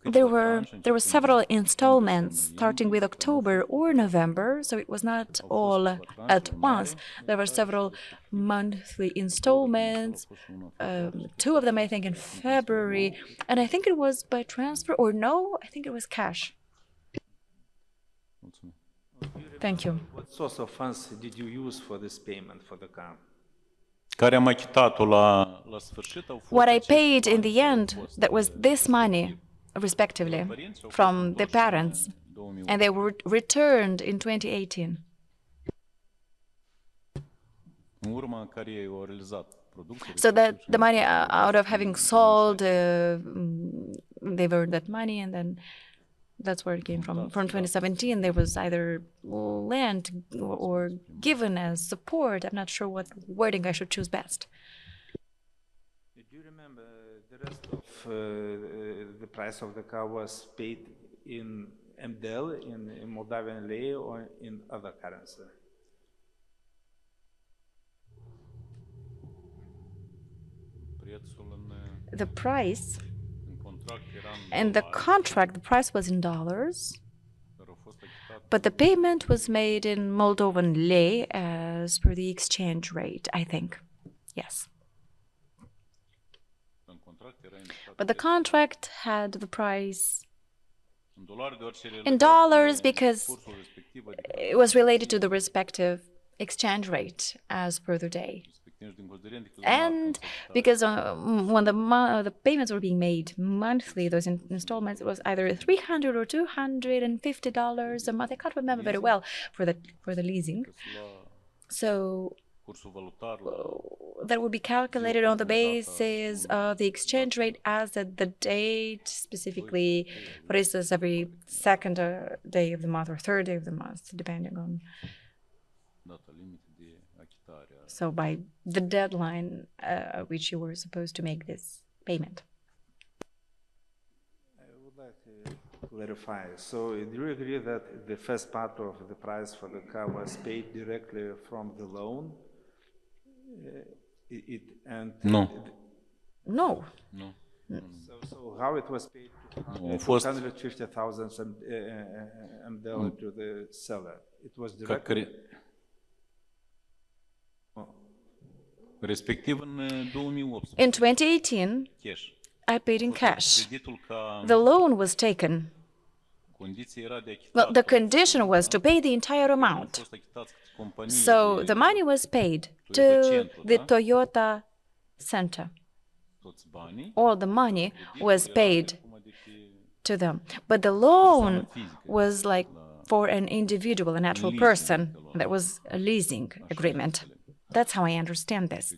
There were several installments starting with October or November, so it was not all at once. There were several monthly installments, two of them I think in February, and I think it was by transfer, or no, I think it was cash. Thank you. What source of funds did you use for this payment for the car? What I paid in the end, that was this money, respectively, from the parents, and they were returned in 2018. So that the money out of having sold, they've earned that money, and then that's where it came from. From 2017, there was either lent or given as support. I'm not sure what wording I should choose best. Do you remember the rest of the price of the car was paid in MDL, in Moldavian lei, or in other currency? The price in the contract, the price was in dollars, but the payment was made in Moldovan lei as per the exchange rate, I think. Yes. But the contract had the price in dollars because it was related to the respective exchange rate as per the day. And because when the payments were being made monthly, those installments, it was either $300 or $250 a month. I can't remember very well for the leasing. So that would be calculated on the basis of the exchange rate as at the date, specifically, for instance, every second day of the month or third day of the month, depending on. So by the deadline which you were supposed to make this payment. I would like to clarify. So do you agree that the first part of the price for the car was paid directly from the loan? No. No. No. So how it was paid? No, first- 250,000 MDL to the seller. It was directly. Respectiv în 2018. In 2018, Cash. I paid in cash. Creditul ca The loan was taken. condiție era de achitat. Well, the condition was to pay the entire amount. Fost achitați companiei So de the money was paid to the Toyota Center. toți banii. All the money was paid to them. But the loan was like for an individual, a natural person. That was a leasing agreement. That's how I understand this.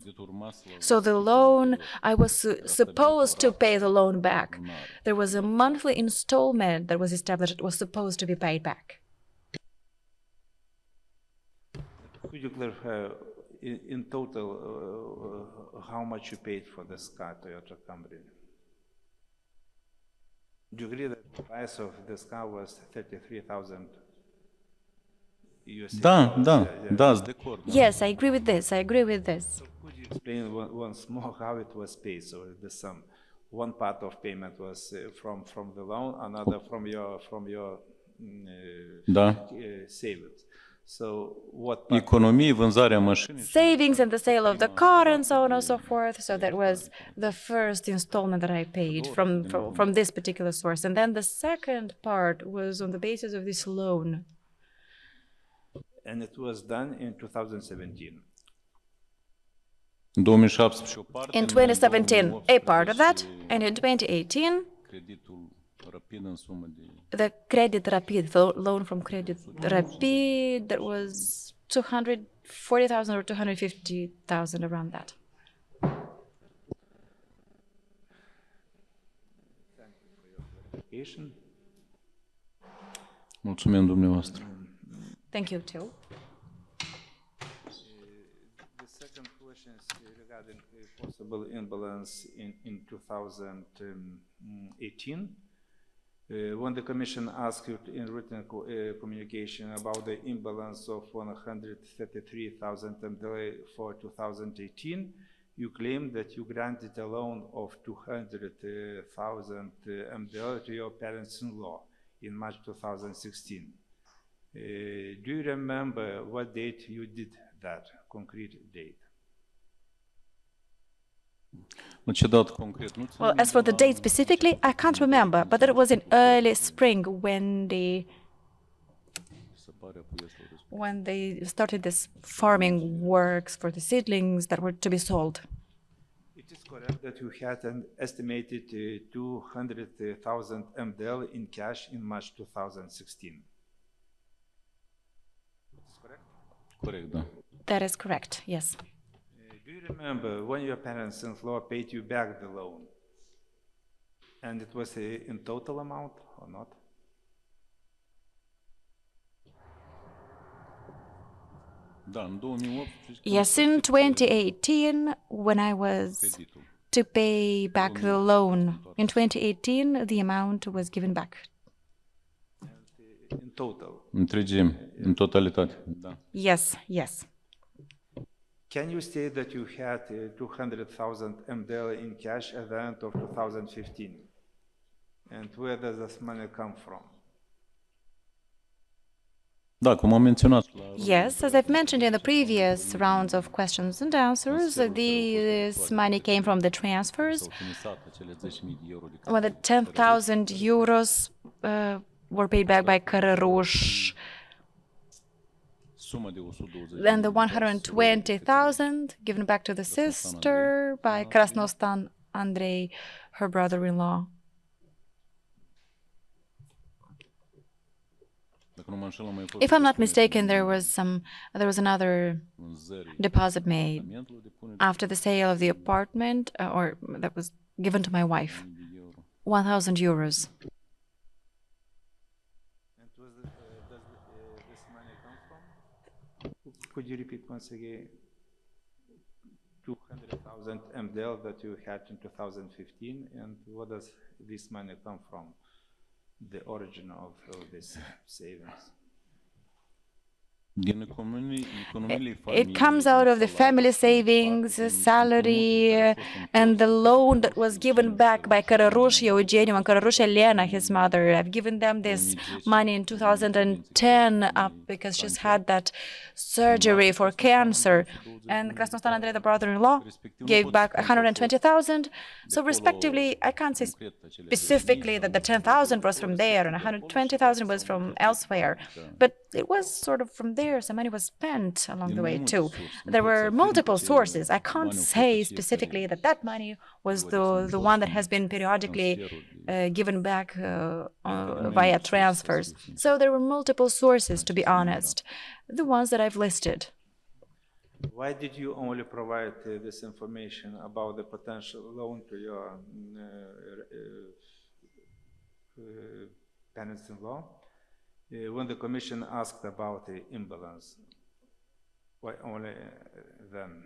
So the loan, I was supposed to pay the loan back. There was a monthly installment that was established. It was supposed to be paid back. Could you clarify in total how much you paid for this car, Toyota Camry? Do you agree that the price of this car was 33,000 USD? Da, sunt de acord. Yes, I agree with this. I agree with this. So could you explain once more how it was paid? So the sum, one part of payment was from the loan, another from your savings. So what part? Economii, vânzarea mașinii. Savings and the sale of the car and so on and so forth. So that was the first installment that I paid from this particular source. And then the second part was on the basis of this loan. And it was done in 2017. În 2017 o parte. In 2017, a part of that, and in 2018, Creditul rapid în sumă de the Credit Rapid, the loan from Credit Rapid, that was 240,000 or 250,000, around that. Mulțumim dumneavoastră. Thank you, too. The second question is regarding a possible imbalance in 2018. When the Commission asked you in written communication about the imbalance of 133,000 MDL for 2018, you claim that you granted a loan of 200,000 MDL to your parents-in-law in March 2016. Do you remember what date you did that, concrete date? Well, as for the date specifically, I can't remember, but it was in early spring when they started this farming works for the seedlings that were to be sold. It is correct that you had an estimated 200,000 MDL in cash in March 2016. Is correct? Corect, da. That is correct, yes. Do you remember when your parents-in-law paid you back the loan? And it was in total amount or not? Yes, in 2018, when I was to pay back the loan, in 2018, the amount was given back. In total? Întregime, în totalitate, da. Yes, yes. Can you state that you had 200,000 MDL in cash at the end of 2015? And where does this money come from? Da, cum am menționat. Yes, as I've mentioned in the previous rounds of questions and answers, this money came from the transfers. When the 10,000 euros were paid back by Cărăruș, then the 120,000 given back to the sister by Krasnostan Andrei, her brother-in-law. If I'm not mistaken, there was another deposit made after the sale of the apartment, or that was given to my wife, 1,000 euros. And does this money come from? Could you repeat once again? 200,000 MDL that you had in 2015, and what does this money come from? The origin of this savings? It comes out of the family savings, salary, and the loan that was given back by Cărăruș Eugeniu and Cărăruș Elena, his mother. I've given them this money in 2010 because she's had that surgery for cancer. And Krasnostan Andrei, the brother-in-law, gave back 120,000. So respectively, I can't say specifically that the 10,000 was from there and 120,000 was from elsewhere. But it was sort of from there. Some money was spent along the way too. There were multiple sources. I can't say specifically that that money was the one that has been periodically given back via transfers. So there were multiple sources, to be honest, the ones that I've listed. Why did you only provide this information about the potential loan to your parents-in-law when the commission asked about the imbalance? Why only then?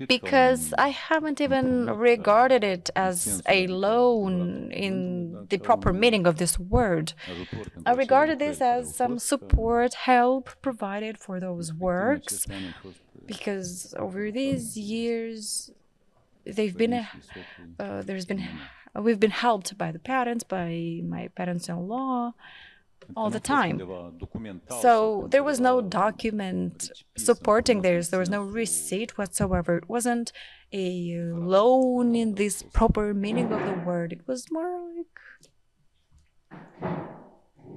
Because I haven't even regarded it as a loan in the proper meaning of this word. I regarded this as some support, help provided for those works, because over these years, we've been helped by the parents, by my parents-in-law, all the time. So there was no document supporting this. There was no receipt whatsoever. It wasn't a loan in this proper meaning of the word. It was more like...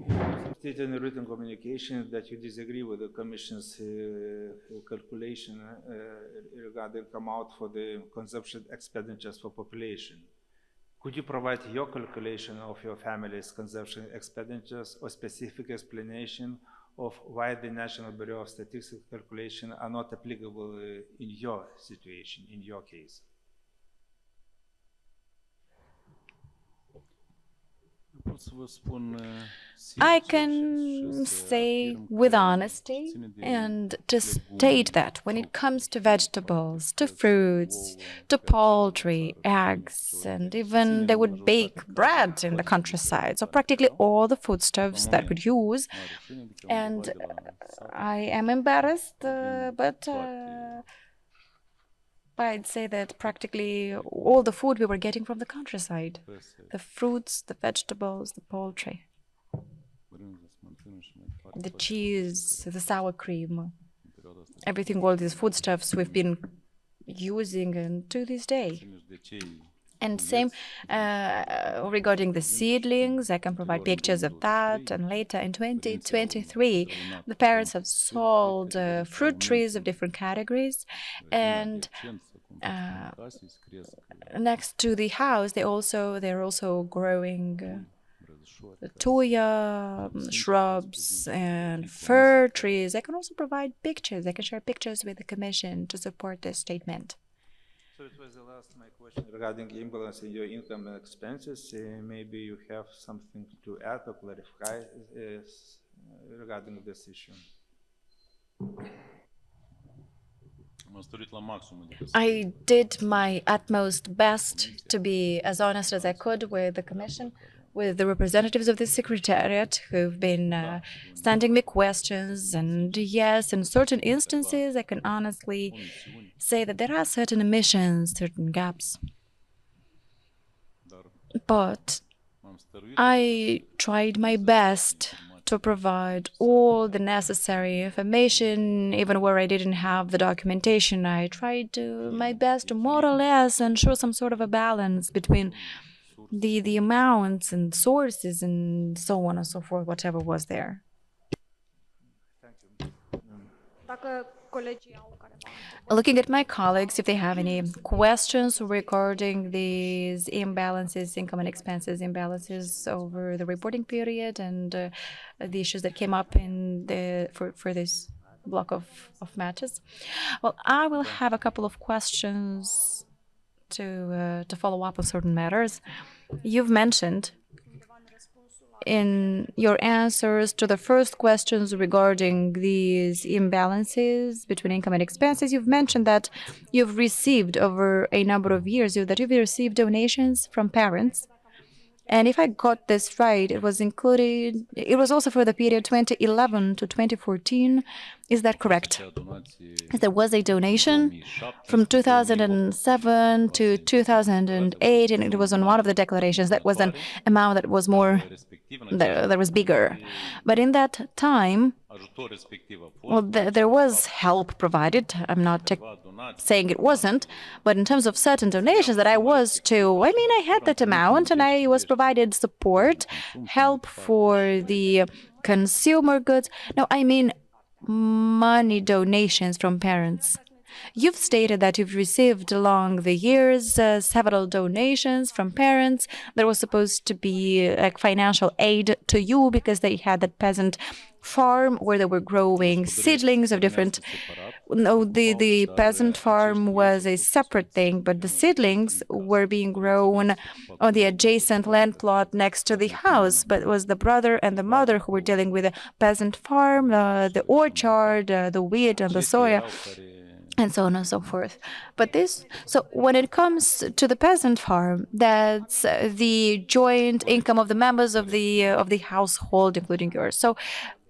You stated in the written communication that you disagree with the Commission's calculation regarding amount for the consumption expenditures for population. Could you provide your calculation of your family's consumption expenditures or specific explanation of why the National Bureau of Statistics calculation are not applicable in your situation, in your case? I can say with honesty and to state that when it comes to vegetables, to fruits, to poultry, eggs, and even they would bake bread in the countryside, so practically all the foodstuffs that we'd use. And I am embarrassed, but I'd say that practically all the food we were getting from the countryside, the fruits, the vegetables, the poultry, the cheese, the sour cream, everything, all these foodstuffs we've been using and to this day. And same regarding the seedlings, I can provide pictures of that. And later in 2023, the parents have sold fruit trees of different categories. And next to the house, they're also growing tuya shrubs and fir trees. I can also provide pictures. I can share pictures with the Commission to support this statement. So it was the last my question regarding imbalance in your income and expenses. Maybe you have something to add or clarify regarding this issue. I did my utmost best to be as honest as I could with the Commission, with the representatives of the Secretariat who've been sending me questions. And yes, in certain instances, I can honestly say that there are certain omissions, certain gaps. But I tried my best to provide all the necessary information, even where I didn't have the documentation. I tried my best to more or less ensure some sort of a balance between the amounts and sources and so on and so forth, whatever was there. Looking at my colleagues, if they have any questions regarding these imbalances, income and expenses imbalances over the reporting period and the issues that came up in for this block of matters. Well, I will have a couple of questions to follow up on certain matters. You've mentioned in your answers to the first questions regarding these imbalances between income and expenses, you've mentioned that you've received over a number of years, that you've received donations from parents. And if I got this right, it was also for the period 2011 to 2014. Is that correct? There was a donation from 2007 to 2008, and it was on one of the declarations. That was an amount that was that was bigger. But in that time, well, there was help provided. I'm not saying it wasn't, but in terms of certain donations that I was to, I had that amount and I was provided support, help for the consumer goods. No, money donations from parents. You've stated that you've received along the years several donations from parents that was supposed to be like financial aid to you because they had that peasant farm where they were growing seedlings of different. No, the peasant farm was a separate thing, but the seedlings were being grown on the adjacent land plot next to the house. But it was the brother and the mother who were dealing with the peasant farm, the orchard, the wheat and the soya, and so on and so forth. But so when it comes to the peasant farm, that's the joint income of the members of the household, including yours. So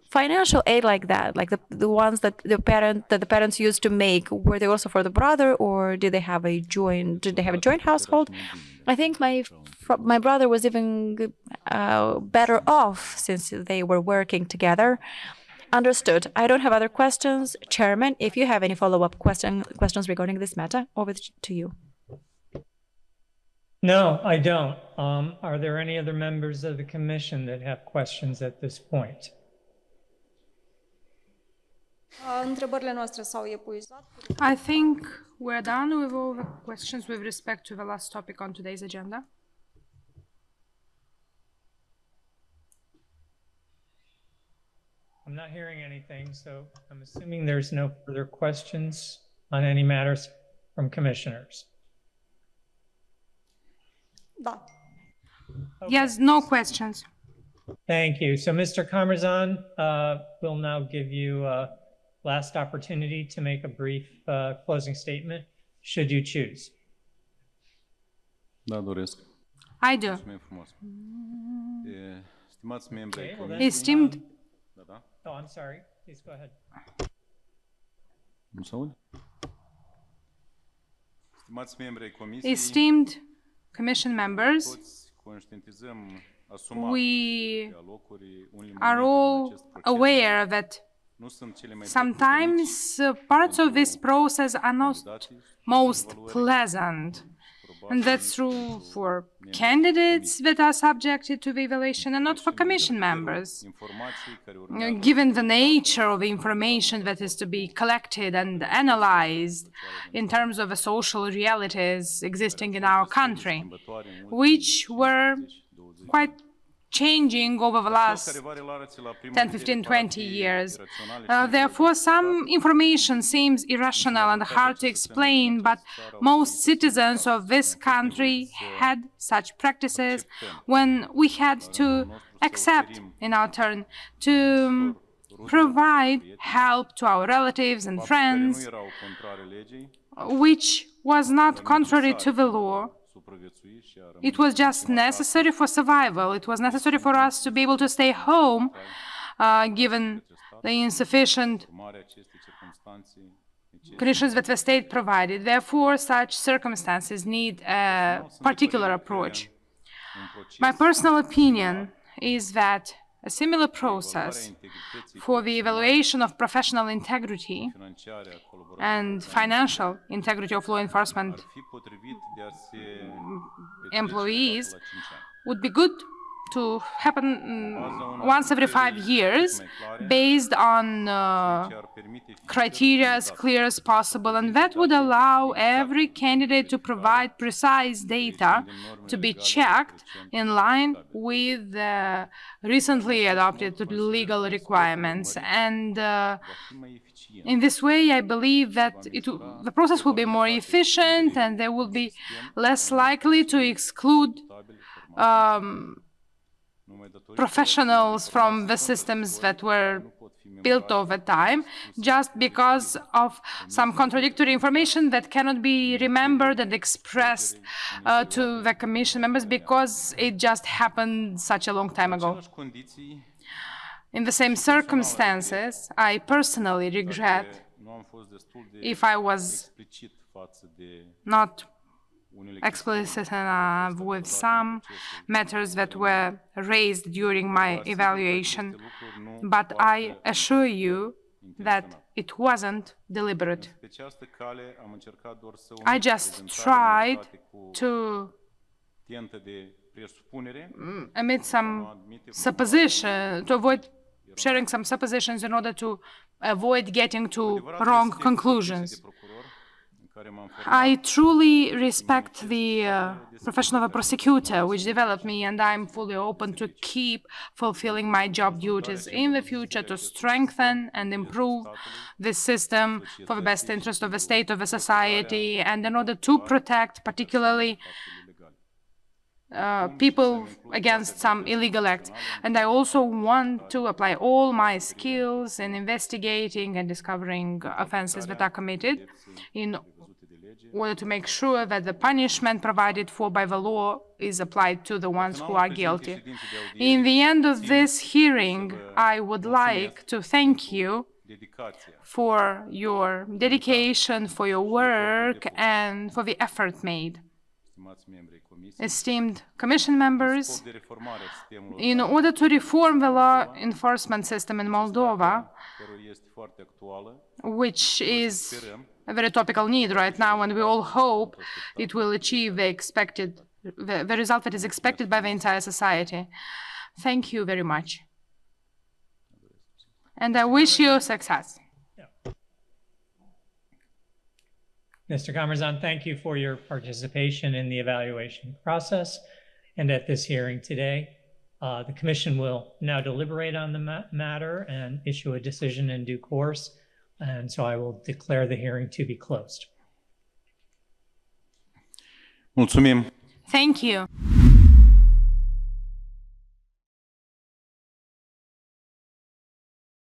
financial aid like that, like the ones that the parents used to make, were they also for the brother, or did they have a joint household? I think my brother was even better off since they were working together. Understood. I don't have other questions. Chairman, if you have any follow-up questions regarding this matter, over to you. No, I don't. Are there any other members of the Commission that have questions at this point? I think we're done with all the questions with respect to the last topic on today's agenda. I'm not hearing anything, so I'm assuming there's no further questions on any matters from commissioners. Okay. Yes, no questions. Thank you. So, Mr. Comerzan, we'll now give you a last opportunity to make a brief closing statement, should you choose. Da, doresc. I do. Mulțumim frumos. Stimați membri ai Okay, well, comisiei. Esteemed, Da, da. Oh, I'm sorry. Please go ahead. Nu se aude? Stimați membri ai comisiei. esteemed Commission members, Toți conștientizăm asumat we de alocuri unele are momente din all acest proces aware that nu sunt cele mai sometimes parts of this process are not most pleasant. And that's true for candidates that are subjected to the evaluation and not for commission members. Given the nature of the information that is to be collected and analyzed in terms of the social realities existing in our country, which were quite changing over the last 10, 15, 20 years. Therefore, some information seems irrational and hard to explain, but most citizens of this country had such practices when we had to accept, in our turn, to provide help to our relatives and friends, which was not contrary to the law. It was just necessary for survival. It was necessary for us to be able to stay home, given the insufficient conditions that the state provided. Therefore, such circumstances need a particular approach. My personal opinion is that a similar process for the evaluation of professional integrity and financial integrity of law enforcement employees would be good to happen once every 5 years, based on criteria as clear as possible, and that would allow every candidate to provide precise data to be checked in line with the recently adopted legal requirements. And in this way, I believe that the process will be more efficient, and they will be less likely to exclude professionals from the systems that were built over time, just because of some contradictory information that cannot be remembered and expressed to the commission members because it just happened such a long time ago. In the same circumstances, I personally regret if I was not explicit enough with some matters that were raised during my evaluation, but I assure you that it wasn't deliberate. I just tried to emit some supposition, to avoid sharing some suppositions in order to avoid getting to wrong conclusions. I truly respect the profession of a prosecutor, which developed me, and I'm fully open to keep fulfilling my job duties in the future to strengthen and improve this system for the best interest of the state, of the society, and in order to protect particularly people against some illegal acts. And I also want to apply all my skills in investigating and discovering offenses that are committed in order to make sure that the punishment provided for by the law is applied to the ones who are guilty. In the end of this hearing, I would like to thank you for your dedication, for your work, and for the effort made. Esteemed Commission members, in order to reform the law enforcement system in Moldova, which is a very topical need right now, and we all hope it will achieve the result that is expected by the entire society. Thank you very much. And I wish you success. Mr. Comerzan, thank you for your participation in the evaluation process and at this hearing today. The Commission will now deliberate on the matter and issue a decision in due course. And so I will declare the hearing to be closed. Mulțumim. Thank you.